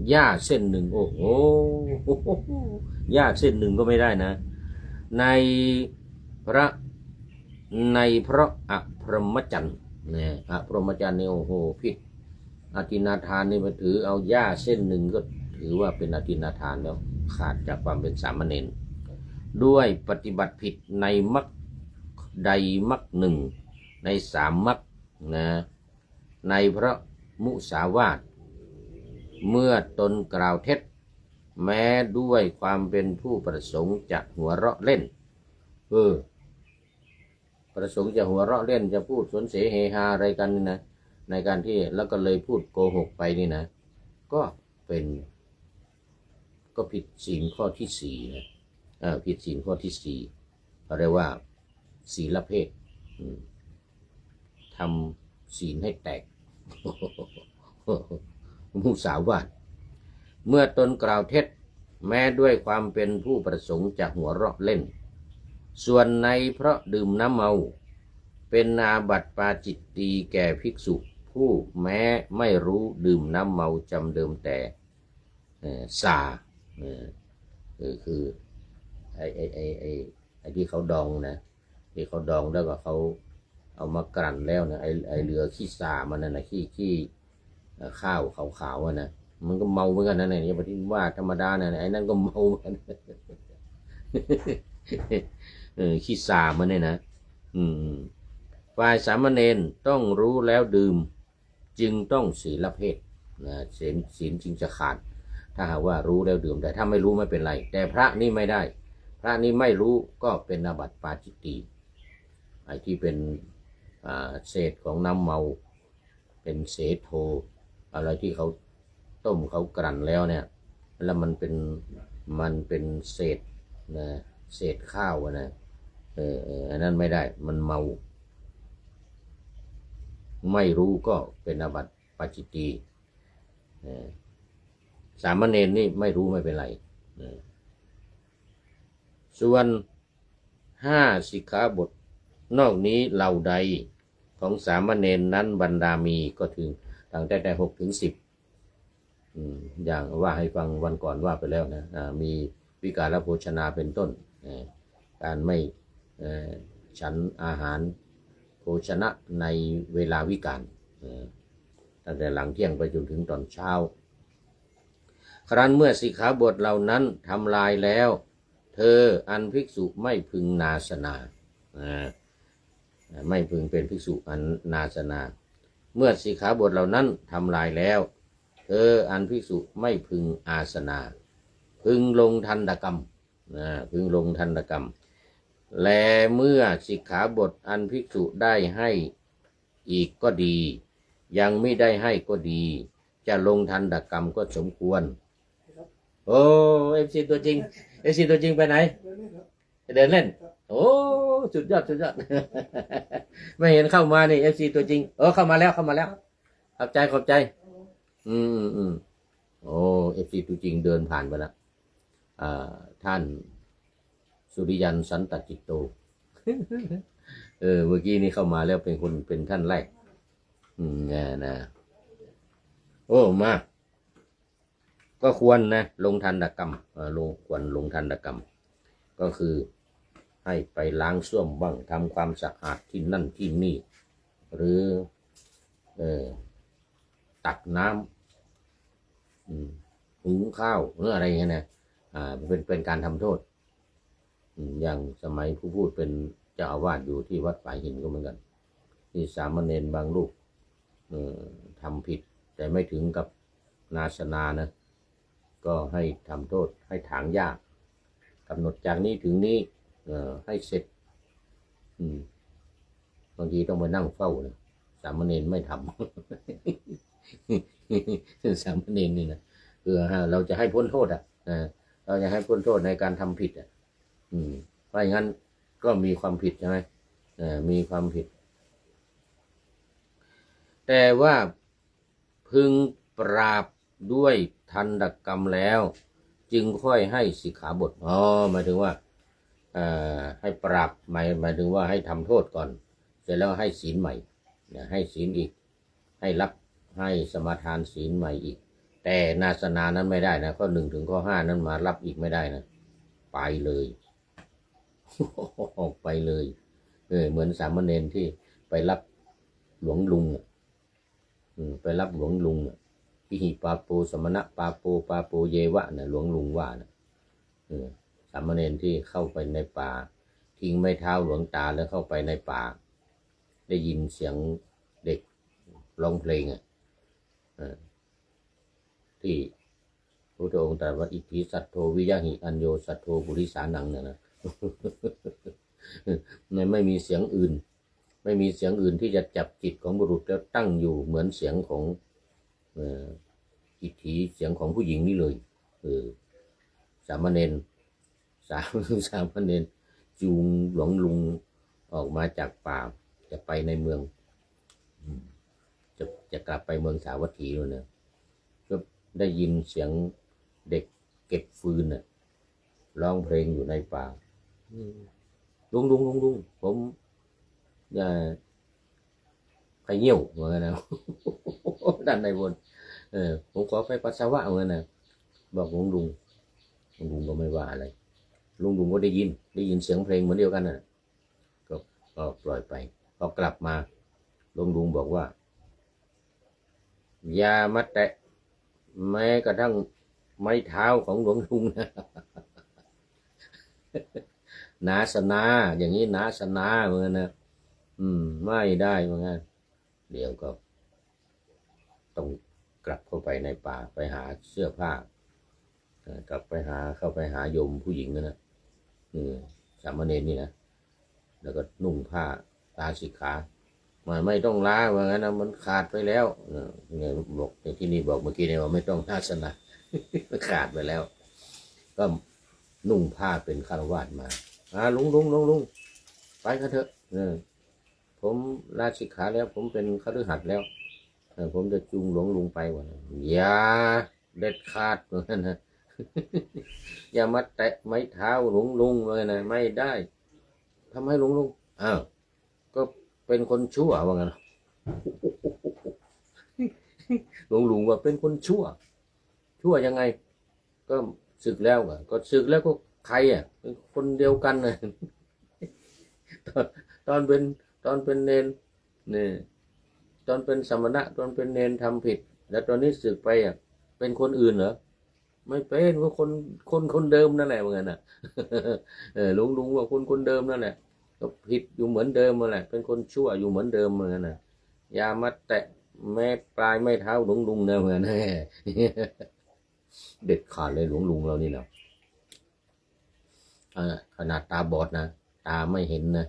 หญ้าเส้นหนึ่งโอ้โหหญ้าเส้นหนึ่งก็ไม่ได้นะในพระอภรมจรรย์เนี่ยอภรมจรรย์นี่โอ้โหผิดอทินนาทานนี่มาถือเอาหญ้าเส้นหนึ่งก็ถือว่าเป็นอทินนาทานแล้วขาดจากความเป็นสามเณรด้วยปฏิบัติผิดในมรรคใดมรรคหนึ่งใน3มรรคนะในพระมุสาวาทเมื่อตนกล่าวเท็จแม้ด้วยความเป็นผู้ประสงค์จะหัวเราะเล่นประสงค์จะหัวเราะเล่นจะพูดสนเสเฮฮาอะไรกันนี่นะในการที่แล้วก็เลยพูดโกหกไปนี่นะก็ผิดศีลข้อที่4นะผิดศีลข้อที่4เขาเรียกว่าศีลเพศทำศีลให้แตก มุสาวาทเมื่อตนกล่าวเท็จแม้ด้วยความเป็นผู้ประสงค์จะหัวเราะเล่นส่วนในเพราะดื่มน้ำเมาเป็นอาบัติปาจิตตีแก่ภิกษุผู้แม้ไม่รู้ดื่มน้ำเมาจำเดิมแต่สาคือไอ้ที่เขาดองนะที่เขาดองแล้วก็เขา เอามากลั่นแล้วนะไอเหลือขี้สามันน่ะนะขี้ข้าวขาวๆนะมันก็เมาเหมือนกันนะเนี่ยอย่าไปที่ว่าธรรมดานะไอ้นั่นก็เมาเหมือนกันขี้สามันเนี่ยนะฝ่ายสามเณรต้องรู้แล้วดื่มจึงต้องศีลเพศนะศีลจึงจะขาดถ้าหากว่ารู้แล้วดื่มแต่ถ้าไม่รู้ไม่เป็นไรแต่พระนี่ไม่ได้พระนี่ไม่รู้ก็เป็นอาบัติปาจิตตีไอ้ที่เป็นเศษของน้ำเมาเป็นเศษโทอะไรที่เขาต้มเขากลั่นแล้วเนี่ยแล้วมันเป็นเศษนะเศษข้าวนะอันนั้นไม่ได้มันเมาไม่รู้ก็เป็นอาบัติปาจิตตีสามเณรนี่ไม่รู้ไม่เป็นไรส่วน5 สิกขาบทนอกนี้เหล่าใดของสามเณรนั้นบรรดามีก็ถึงตั้งแต่6 ถึง 10อย่างว่าให้ฟังวันก่อนว่าไปแล้วนะมีวิกาลโภชนาเป็นต้นการไม่ฉันอาหารโภชนะในเวลาวิกาลตั้งแต่หลังเที่ยงไปจนถึงตอนเช้าครั้นเมื่อสิกขาบทเหล่านั้นทำลายแล้วเธออันภิกษุไม่พึงนาสนาไม่พึงเป็นภิกษุอันนาสนาเมื่อสิกขาบทเหล่านั้นทำลายแล้วเธออันภิกษุไม่พึงอาสนาพึงลงทันตกรรมพึงลงทันตกรรมและเมื่อสิกขาบทอันภิกษุได้ให้อีกก็ดียังไม่ได้ให้ก็ดีจะลงทันตกรรมก็สมควรโอ้FCตัวจริงFCตัวจริงไปไหนเดินเล่นโอ้สุดยอดไม่เห็นเข้ามานี่ FC ตัวจริงเข้ามาแล้วขอบใจโอ้ FC ตัวจริงเดินผ่านไปแล้วท่านสุริยันสันตจิตโตเมื่อกี้นี้เข้ามาแล้วเป็นท่านแรกนะโอ้มาก็ควรนะลงทันตกรรมควรลงทันตกรรมก็คือให้ไปล้างส้วมบ้างทำความสะอาดที่นั่นที่นี่หรือตักน้ำหุงข้าวหรืออะไรเงี้ยนะเป็นการทำโทษอย่างสมัยผู้พูดเป็นเจ้าอาวาสอยู่ที่วัดฝ่ายหินก็เหมือนกันที่สามเณรบางรูปทำผิดแต่ไม่ถึงกับนาสนานะก็ให้ทำโทษให้ถางหญ้ากำหนดจากนี้ถึงนี้ให้เสร็จบางทีต้องไปนั่งเฝ้านะสามเณรไม่ทำ สามเณรนี่นะคือเราจะให้พ้นโทษเราจะให้พ้นโทษในการทำผิดเพราะงั้นก็มีความผิดใช่ไหมมีความผิดแต่ว่าพึงปราบด้วยทันตกรรมแล้วจึงค่อยให้สิกขาบทหมายถึงว่าให้ปราบหมายถึงว่าให้ทำโทษก่อนเสร็จแล้วให้ศีลใหม่ให้ศีลอีกให้สมาทานศีลใหม่อีกแต่นาสนานั้นไม่ได้นะข้อ1 ถึงข้อ 5นั้นมารับอีกไม่ได้นะไปเลยไปเลยเหมือนสามเณรที่ไปรับหลวงลุงไปรับหลวงลุงพิหิปาโปสมณะปาโปเยวะหลวงลุงว่าสามเณรที่เข้าไปในป่าทิ้งไม้เท้าหลวงตาแล้วเข้าไปในป่าได้ยินเสียงเด็กร้องเพลงที่พระองค์ตรัสว่าอิทธิสัตโธวิยหิอัญโยสัตโธปุริสานังเนี่ยนะไม่มีเสียงอื่นที่จะจับจิตของบุรุษแล้วตั้งอยู่เหมือนเสียงของอิทธิเสียงของผู้หญิงนี่เลยสามเณรจูงหลวงลุงออกมาจากป่าจะไปในเมืองจะกลับไปเมืองสาวัตถีเลยนะก็ได้ยินเสียงเด็กเก็บฟืนร้องเพลงอยู่ในป่าลุงผมไปเยี่ยวเหมือนกันนะด้านในบนผมขอไปปัสสาวะเหมือนกันนะบอกลุงก็ไม่ว่าอะไรลุงก็ได้ยินเสียงเพลงเหมือนเดียวกันนะก็ปล่อยไป พอกลับมาหลวงลุงบอกว่าอย่ามาแตะแม้กระทั่งไม้เท้าของหลวงลุงนะ นาสนาอย่างนี้นาสนาเหมือนกันนะไม่ได้เหมือนกันเดี๋ยวก็ต้องกลับเข้าไปในป่าไปหาเสื้อผ้ากลับไปเข้าไปหาโยมผู้หญิงนะสามเณรนี่นะแล้วก็นุ่งผ้าลาสิกขาไม่ต้องล้าว่างั้นนะมันขาดไปแล้วเนี่ยบอกที่นี่บอกเมื่อกี้เนี่ยว่าไม่ต้องนาสนะ มันขาดไปแล้ว ก็นุ่งผ้าเป็นฆราวาสมาลุงไปกันเถอะผมลาสิกขาแล้วผมเป็นคฤหัสถ์แล้วผมจะจูงหลวงลุงไปวะอย่าเด็ดขาดเหมือนกันนะ อย่ามาแตะไม้เท้าหลวงลุงเลยนะไม่ได้ทำให้หลวงลุงอ้าวก็เป็นคนชั่วว่างั้น หลวงลุงว่าเป็นคนชั่วยังไงก็ศึกแล้วก็ศึกแล้วก็ใครเป็นคนเดียวกันนะ ตอนเป็นเนนเนี่ยตอนเป็นสมณะตอนเป็นเนนทำผิดแล้วตอนนี้ศึกไปเป็นคนอื่นเหรอไม่เป็นก็คนเดิมนั่นแหละเหมือนกันนะ หลวงลุงว่าคนเดิมนั่นแหละก็ผิดอยู่เหมือนเดิมนั่นแหละเป็นคนชั่วอยู่เหมือนเดิมเหมือนกันนะอย่ามาแตะแม้ปลายไม่เท้าหลวงลุงนะเหมือนกัน เด็ดขาดเลยหลวงลุงเรานี่นะขนาดตาบอดนะตาไม่เห็นนะ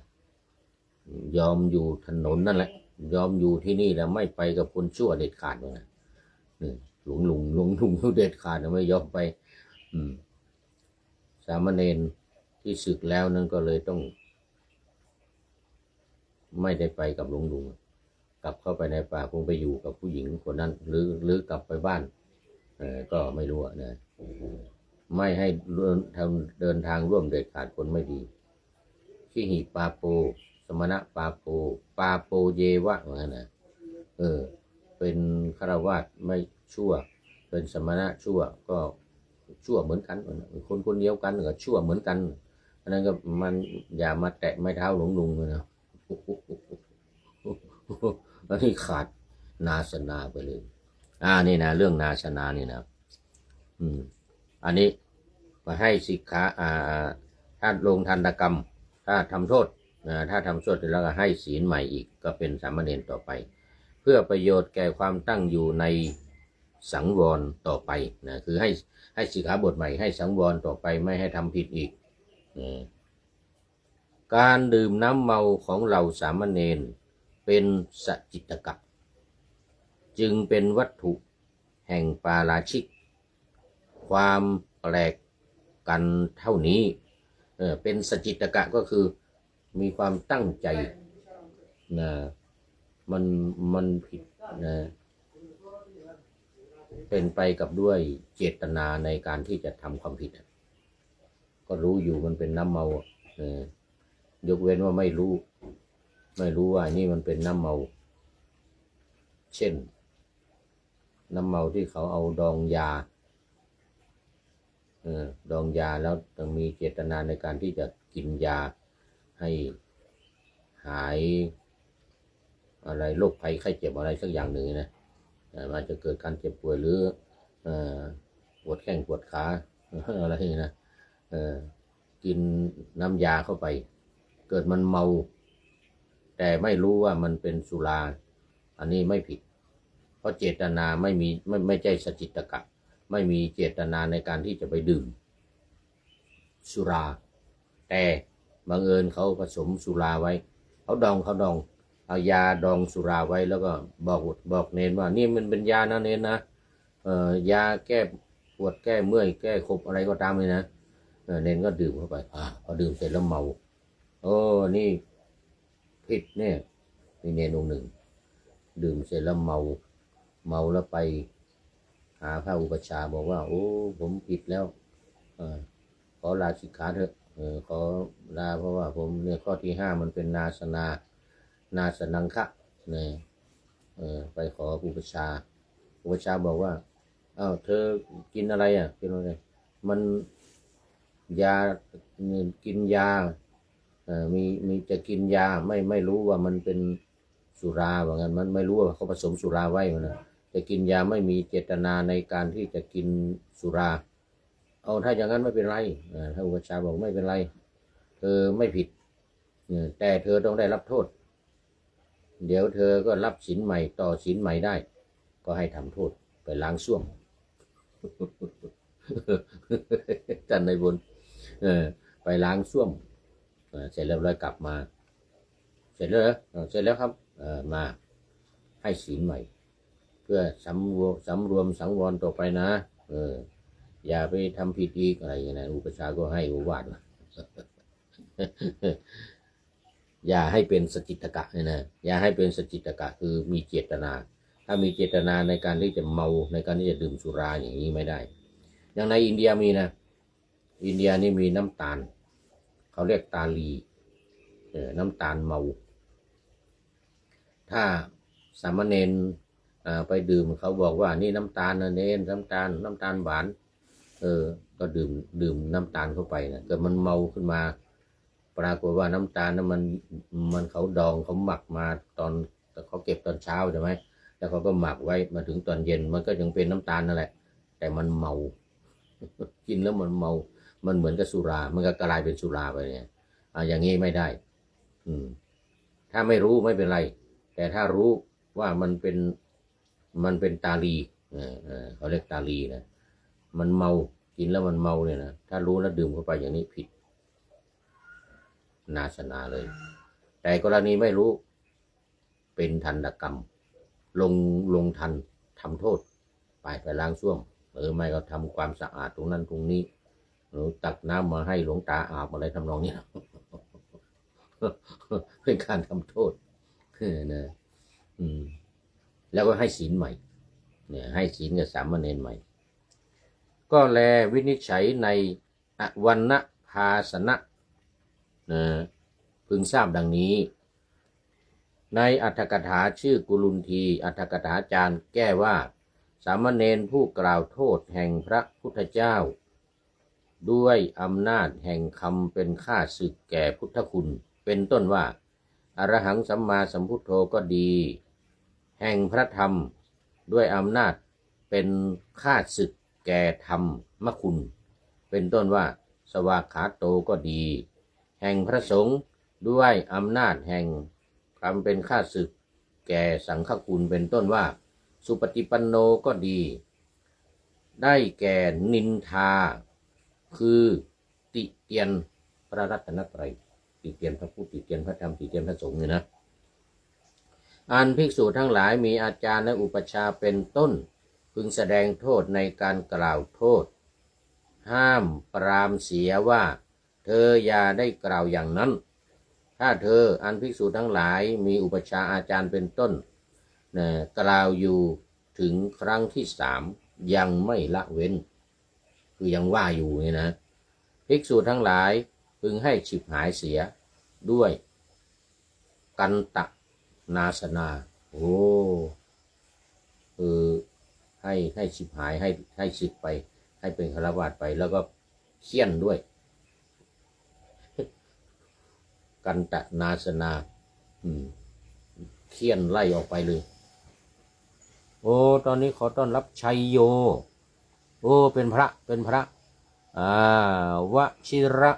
ยอมอยู่ถนนนั่นแหละยอมอยู่ที่นี่แล้วไม่ไปกับคนชั่วเด็ดขาดเลยนะนี่หลวงลุงเด็ดขาดไม่ยอมไปสามเณรที่ศึกแล้วนั่นก็เลยต้องไม่ได้ไปกับหลวงลุงกลับเข้าไปในป่าคงไปอยู่กับผู้หญิงคนนั้นหรือกลับไปบ้านก็ไม่รู้นะไม่ให้เดินทางร่วมเด็ดขาดคนไม่ดีขี้หิปาโปสมณะปาโปเยวะว่างั้นนะเป็นฆราวาสไม่ชั่วเป็นสมณะชั่วก็ชั่วเหมือนกันคนเดียวกันก็ชั่วเหมือนกันอันนั้นก็มันอย่ามาแตะไม้เท้าหลวงลุงเลยนะ แล้วนี่ขาดนาสนาไปเลยนี่นะเรื่องนาสนานี่นะอันนี้มาให้สิกขาถ้าลงทันตกรรมถ้าทำโทษถ้าทำโทษแล้วก็ให้ศีลใหม่อีกก็เป็นสามเณรต่อไปเพื่อประโยชน์แก่ความตั้งอยู่ในสังวรต่อไปนะคือให้สิกขาบทใหม่ให้สังวรต่อไปไม่ให้ทำผิดอีกการดื่มน้ำเมาของเราสามเณรเป็นสัจจิตกะจึงเป็นวัตถุแห่งปาราชิกความแปลกกันเท่านี้เป็นสัจจิตกะก็คือมีความตั้งใจนะมันผิดนะเป็นไปกับด้วยเจตนาในการที่จะทำความผิดก็รู้อยู่มันเป็นน้ำเมายกเว้นว่าไม่รู้ว่านี่มันเป็นน้ำเมาเช่นน้ำเมาที่เขาเอาดองยาดองยาแล้วต้องมีเจตนาในการที่จะกินยาให้หายอะไรโรคภัยไข้เจ็บอะไรสักอย่างหนึ่งนะมันจะเกิดการเจ็บป่วยหรือปวดแข้งปวดขาอะไรอย่างนี้นะกินน้ำยาเข้าไปเกิดมันเมาแต่ไม่รู้ว่ามันเป็นสุราอันนี้ไม่ผิดเพราะเจตนาไม่ใช่สัจจิตกะไม่มีเจตนาในการที่จะไปดื่มสุราแต่บังเอิญเขาผสมสุราไว้เขาดองเอายาดองสุราไว้แล้วก็บอกเนนว่านี่มันเป็นยานะเนนนะยาแก้ปวดแก้เมื่อยแก้ขบอะไรก็ตามเลยนะเนนก็ดื่มเข้าไปพอดื่มเสร็จแล้วเมานี่ผิดเนี่ยมีเนนองค์หนึ่งดื่มเสร็จแล้วเมาแล้วไปหาพระอุปัชฌาย์บอกว่าโอ้ผมผิดแล้วขอลาสิกขาเถอะขอลาเพราะว่าผมเนี่ยข้อที่5มันเป็นนาสนังคะเนี่ยไปขออุปัชฌาย์บอกว่าเธอกินอะไรกินอะไรมันยากินยา มีจะกินยาไม่รู้ว่ามันเป็นสุราว่างั้นมันไม่รู้ว่าเขาผสมสุราไว้มันนะจะกินยาไม่มีเจตนาในการที่จะกินสุราเอาถ้าอย่างนั้นไม่เป็นไรถ้าอุปัชฌาย์บอกไม่เป็นไรเธอไม่ผิดแต่เธอต้องได้รับโทษเดี๋ยวเธอก็รับศีลใหม่ต่อศีลใหม่ได้ก็ให้ทำโทษไปล้างส้วมท่านในบนไปล้างส้วมเสร็จแล้วกลับมาเสร็จแล้วเสร็จแล้วครับมาให้ศีลใหม่เพื่อสำรวมสังวรต่อไปนะอย่าไปทำผิดอีกอะไรอย่างนั้นอุปัชฌาย์ก็ให้โอวาทอย่าให้เป็นสจิตตกะนะอย่าให้เป็นสจิตตกะคือมีเจตนาถ้ามีเจตนาในการที่จะเมาในการที่จะดื่มสุราอย่างนี้ไม่ได้อย่างในอินเดียมีนะอินเดียนี่มีน้ำตาลเขาเรียกตาลีน้ำตาลเมาถ้าสามเณรไปดื่มเขาบอกว่านี่น้ำตาลนะเนรน้ำตาลหวานก็ดื่มน้ำตาลเข้าไปนะเกิดมันเมาขึ้นมาปรากฏว่าน้ำตาลนั้นมันเขาดองเขาหมักมาตอนเขาเก็บตอนเช้าใช่ไหมแล้วเขาก็หมักไว้มาถึงตอนเย็นมันก็ยังเป็นน้ำตาลนั่นแหละแต่มันเมากินแล้วมันเมามันเหมือนกับสุรามันก็กลายเป็นสุราไปเนี่ยอย่างนี้ไม่ได้ถ้าไม่รู้ไม่เป็นไรแต่ถ้ารู้ว่ามันเป็นตาลีเขาเรียกตาลีนะมันเมากินแล้วมันเมาเนี่ยนะถ้ารู้แล้วดื่มเข้าไปอย่างนี้ผิดนาสนาเลยแต่กรณีไม่รู้เป็นทันตกรรมลงทันทำโทษไปล้างส้วมไม่ก็ทำความสะอาดตรงนั้นตรงนี้หรือตักน้ำมาให้หลวงตาอาบอะไรทำนองนี้เป็นการทำโทษนะแล้วก็ให้ศีลใหม่เนี่ยให้ศีลกับสามเณรใหม่ก็แลวินิจฉัยในอวันณภาสนะพึงทราบดังนี้ในอัตถกถาชื่อกุลุนทีอัตถกถาจารย์แก้ว่าสามเณรผู้กล่าวโทษแห่งพระพุทธเจ้าด้วยอำนาจแห่งคำเป็นข้าศึกแก่พุทธคุณเป็นต้นว่าอรหังสัมมาสัมพุทโธก็ดีแห่งพระธรรมด้วยอำนาจเป็นข้าศึกแก่ธรรมมคุณเป็นต้นว่าสวากขาโตก็ดีแห่งพระสงฆ์ด้วยอำนาจแห่งคำเป็นข้าศึกแก่สังฆคุณเป็นต้นว่าสุปฏิปันโนก็ดีได้แก่นินทาคือติเตียนพระรัตนตรัยติเตียนพระพุทธติเตียนพระธรรมติเตียนพระสงฆ์เนี่ยนะอันภิกษุทั้งหลายมีอาจารย์และอุปัชฌาย์เป็นต้นพึงแสดงโทษในการกล่าวโทษห้ามปรามเสียว่าเธออย่าได้กล่าวอย่างนั้นถ้าเธออันภิกษุทั้งหลายมีอุปัชฌาย์อาจารย์เป็นต้นกล่าวอยู่ถึงครั้งที่3ยังไม่ละเว้นคือยังว่าอยู่เนี่ยนะภิกษุทั้งหลายพึงให้ฉิบหายเสียด้วยกันตะนาสนาให้ฉิบหายให้สึกไปให้เป็นฆราวาสไปแล้วก็เคี่ยนด้วยกันตะนาสนาเคี่ยนไล่ออกไปเลยตอนนี้ขอต้อนรับชัยโยเป็นพระวชิระ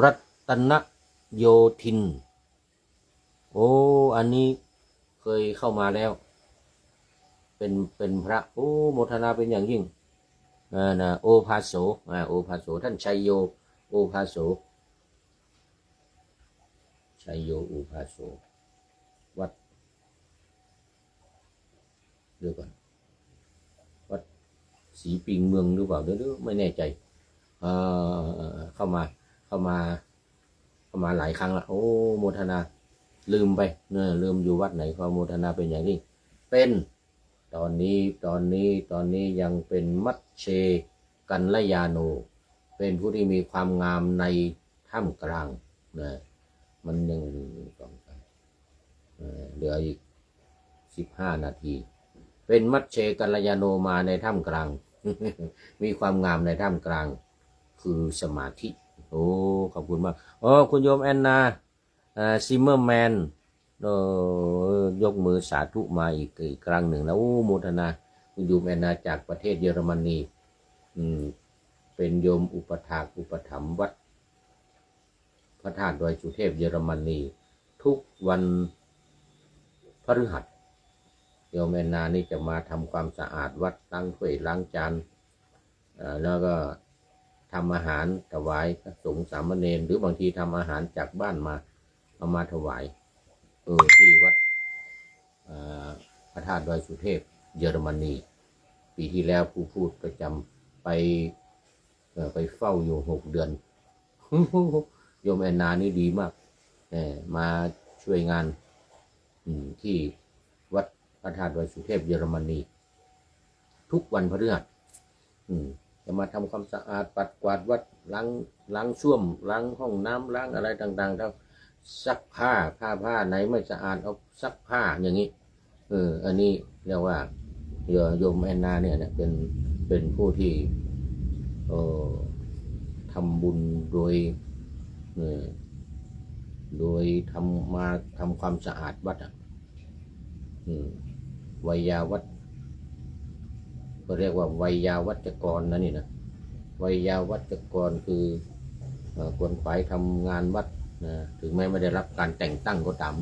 รัตนโยธินอันนี้เคยเข้ามาแล้วเป็นพระโมทนาเป็นอย่างยิ่งโอภาโสท่านชัยโยโอภาโสชัยโยโอภาโสวัดเดี๋ยวก่อนวัดศรีปิงเมืองหรือเปล่าเดี๋ยวไม่แน่ใจเข้ามาหลายครั้งละโมทนาลืมไปลืมอยู่วัดไหนขอโมทนาเป็นอย่างยิ่งเป็นตอนนี้ยังเป็นมัชเชกัลยาโนเป็นผู้ที่มีความงามในท่ามกลางมันยังเหลืออีก15 นาทีเป็นมัชเชกัลยาโนมาในท่ามกลางมีความงามในท่ามกลางคือสมาธิ โอ้ขอบคุณมากอ๋อคุณโยมแอนนาซิมเมอร์แมนยกมือสาธุมาอีกครั้งหนึ่งแล้วโอ้โมทนาคุณโยมแอนนาจากประเทศเยอรมนีเป็นโยมอุปถากอุปถัมภ์วัดพระธาตุดอยสุเทพเยอรมนีทุกวันพฤหัสโยมแอนนานี่จะมาทำความสะอาดวัดล้างถ้วยล้างจานแล้วก็ทำอาหารถวายพระสงฆ์สามเณรหรือบางทีทำอาหารจากบ้านมาเอามาถวายที่วัดพระธาตุดอยสุเทพเยอรมนีปีที่แล้วผู้พูดประจำไปเฝ้าอยู่6 เดือนโยมแอนนานี่ดีมากมาช่วยงานที่วัดพระธาตุดอยสุเทพเยอรมนีทุกวันพฤหัสจะมาทำความสะอาดปัดกวาดวัดล้างส้วมล้างห้องน้ำล้างอะไรต่างๆแล้วซักผ้าไหนไม่สะอาดเอาซักผ้าอย่างนี้อันนี้เรียกว่าโยมแอนนาเนี่ยเป็นผู้ที่ทำบุญโดยทำความสะอาดวัดวัยยาวัดก็เรียกว่าวัยยาวัจกรนะนี่นะวัยยาวัจกรคือคนฝ่ายทำงานวัดนะถึงแม้ไม่ได้รับการแต่งตั้งก็ตาม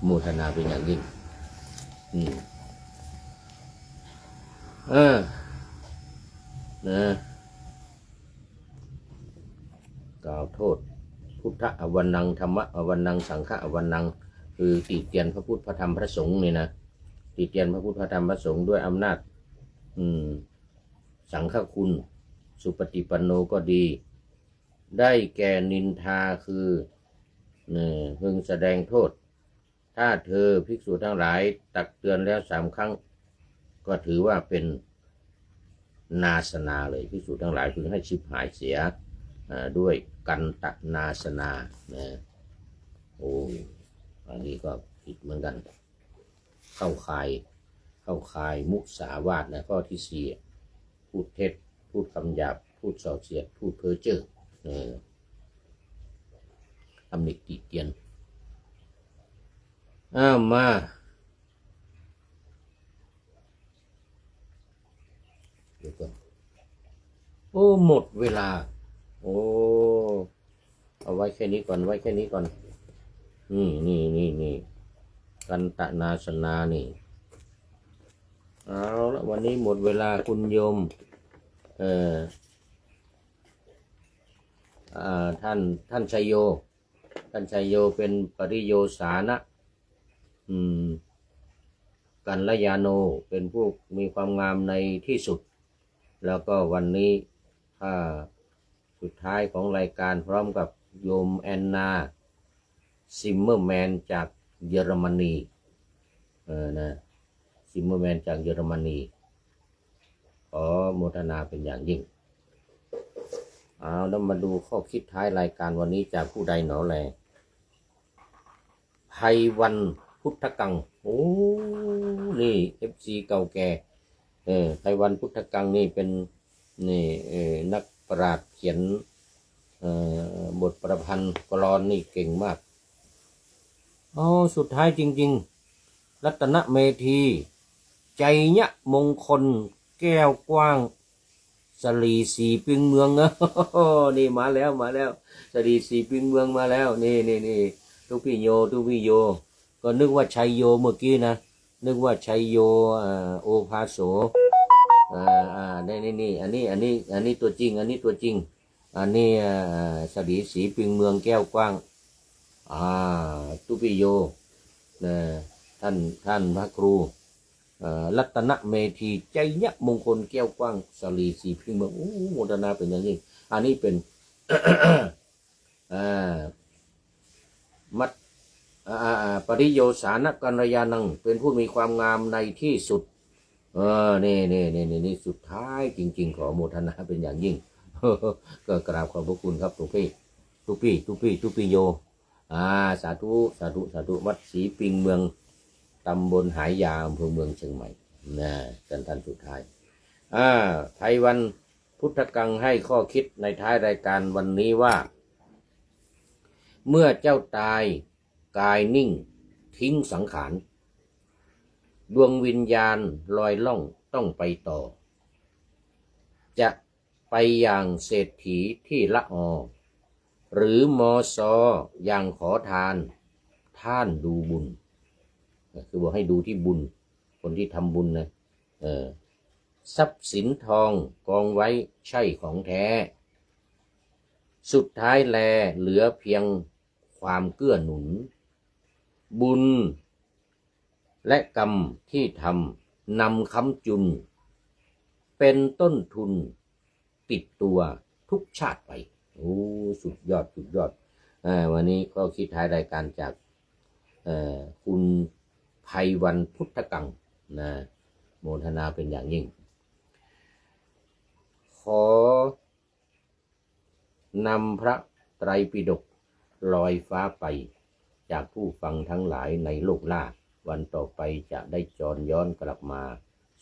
โมทนาเป็นอย่างยิ่งนะกล่าวโทษพุทธอวันนังธรรมะอวันนังสังฆอวันนังคือติเตียนพระพุทธพระธรรมพระสงฆ์นี่นะติเตียนพระพุทธพระธรรมพระสงฆ์ด้วยอำนาจสังฆคุณสุปฏิปันโนก็ดีได้แก่นินทาคือพึงแสดงโทษถ้าเธอภิกษุทั้งหลายตักเตือนแล้ว3 ครั้งก็ถือว่าเป็นนาสนาเลยภิกษุทั้งหลายพึงให้ชิบหายเสียด้วยกันตนาสนาโอ้อันนี้ก็ผิดเหมือนกันเข้าข่ายมุสาวาทนะข้อที่4พูดเท็จพูดคำหยาบพูดส่อเสียดพูดเพ้อเจ้อตำหนิติเตียนมาเดี๋ยวก่อนโอ้หมดเวลาโอ้เอาไว้แค่นี้ก่อนนี่กันตนาสนานี่เอาละวันนี้หมดเวลาคุณโยมท่านชัยโยเป็นปริโยสานะกัลยาโนเป็นผู้มีความงามในที่สุดแล้วก็วันนี้สุดท้ายของรายการพร้อมกับโยมแอนนาซิมเมอร์แมนจากเยอรมนีซิมเมอร์แมนจากเยอรมนีขอโมทนาเป็นอย่างยิ่งเอาแล้วมาดูข้อคิดท้ายรายการวันนี้จากผู้ใดหนอแลไพวันพุทธกังโอ้นี่ FC เก่าแก่ไพวันพุทธกังนี่เป็นนักปราชญ์เขียนบทประพันธ์กลอนนี่เก่งมากสุดท้ายจริงๆรัตนเมธีใจยะมงคลแก้วกว้างสลีสีปิงเมืองนี่มาแล้วสลีสีปิงเมืองมาแล้วนี่ทุกพี่โยก็นึกว่าชัยโยเมื่อกี้นะนึกว่าชัยโยโอภาโสนี่อันนี้ตัวจริงอันนี้สลีสีปิงเมืองแก้วกว้างทุกพี่โยท่านพระครูรัตนเมธีใจยะมงคลแก้วกว้างสลีสีพิมพ์เมืองโมทนาเป็นอย่างยิ่งอันนี้เป็น มัดปริโยสานกัลยาณังเป็นผู้มีความงามในที่สุดนี่สุดท้ายจริงๆขอโมทนาเป็นอย่างยิ่ง ก็กราบขอบพระคุณครับทุกพี่โยสาธุวัดศรีปิงเมืองตำบลหายยาอำเภอเมืองเชียงใหม่ท่านสุดท้ายไพวัน พุทธกังให้ข้อคิดในท้ายรายการวันนี้ว่า เมื่อเจ้าตายกายนิ่งทิ้งสังขารดวงวิญญาณลอยล่องต้องไปต่อจะไปอย่างเศรษฐีที่ละออหรือมอซออย่างขอทานท่านดูบุญคือบอกให้ดูที่บุญคนที่ทำบุญนะทรัพย์สินทองกองไว้ใช่ของแท้สุดท้ายแลเหลือเพียงความเกื้อหนุนบุญและกรรมที่ทำนำค้ำจุนเป็นต้นทุนติดตัวทุกชาติไปโอ้สุดยอดสุดยอดวันนี้ก็คิดท้ายรายการจากคุณไพวันพุทธกังนะโมทนาเป็นอย่างยิ่งขอนำพระไตรปิฎกลอยฟ้าไปจากผู้ฟังทั้งหลายในโลกล่าวันต่อไปจะได้จรย้อนกลับมา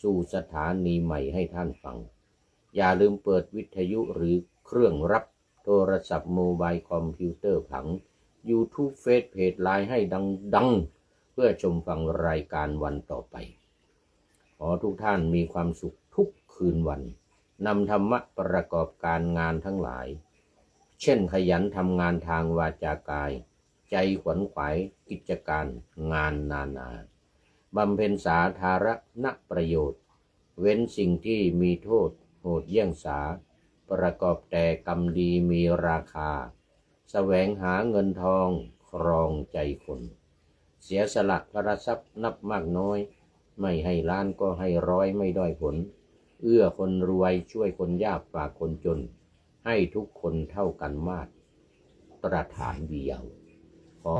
สู่สถานีใหม่ให้ท่านฟังอย่าลืมเปิดวิทยุหรือเครื่องรับโทรศัพท์โมบายคอมพิวเตอร์ผัง YouTube เฟซเพจไลน์ให้ดังเพื่อชมฟังรายการวันต่อไปขอทุกท่านมีความสุขทุกคืนวันนำธรรมะประกอบการงานทั้งหลายเช่นขยันทำงานทางวาจากายใจขวนขวายกิจการงานนานาบำเพ็ญสาธารณประโยชน์เว้นสิ่งที่มีโทษโหดเยี่ยงสาประกอบแต่กรรมดีมีราคาแสวงหาเงินทองครองใจคนเสียสละพระทรัพย์นับมากน้อยไม่ให้ล้านก็ให้ร้อยไม่ด้อยผลเอื้อคนรวยช่วยคนยากฝากคนจนให้ทุกคนเท่ากันมาตรฐานเดียวขอ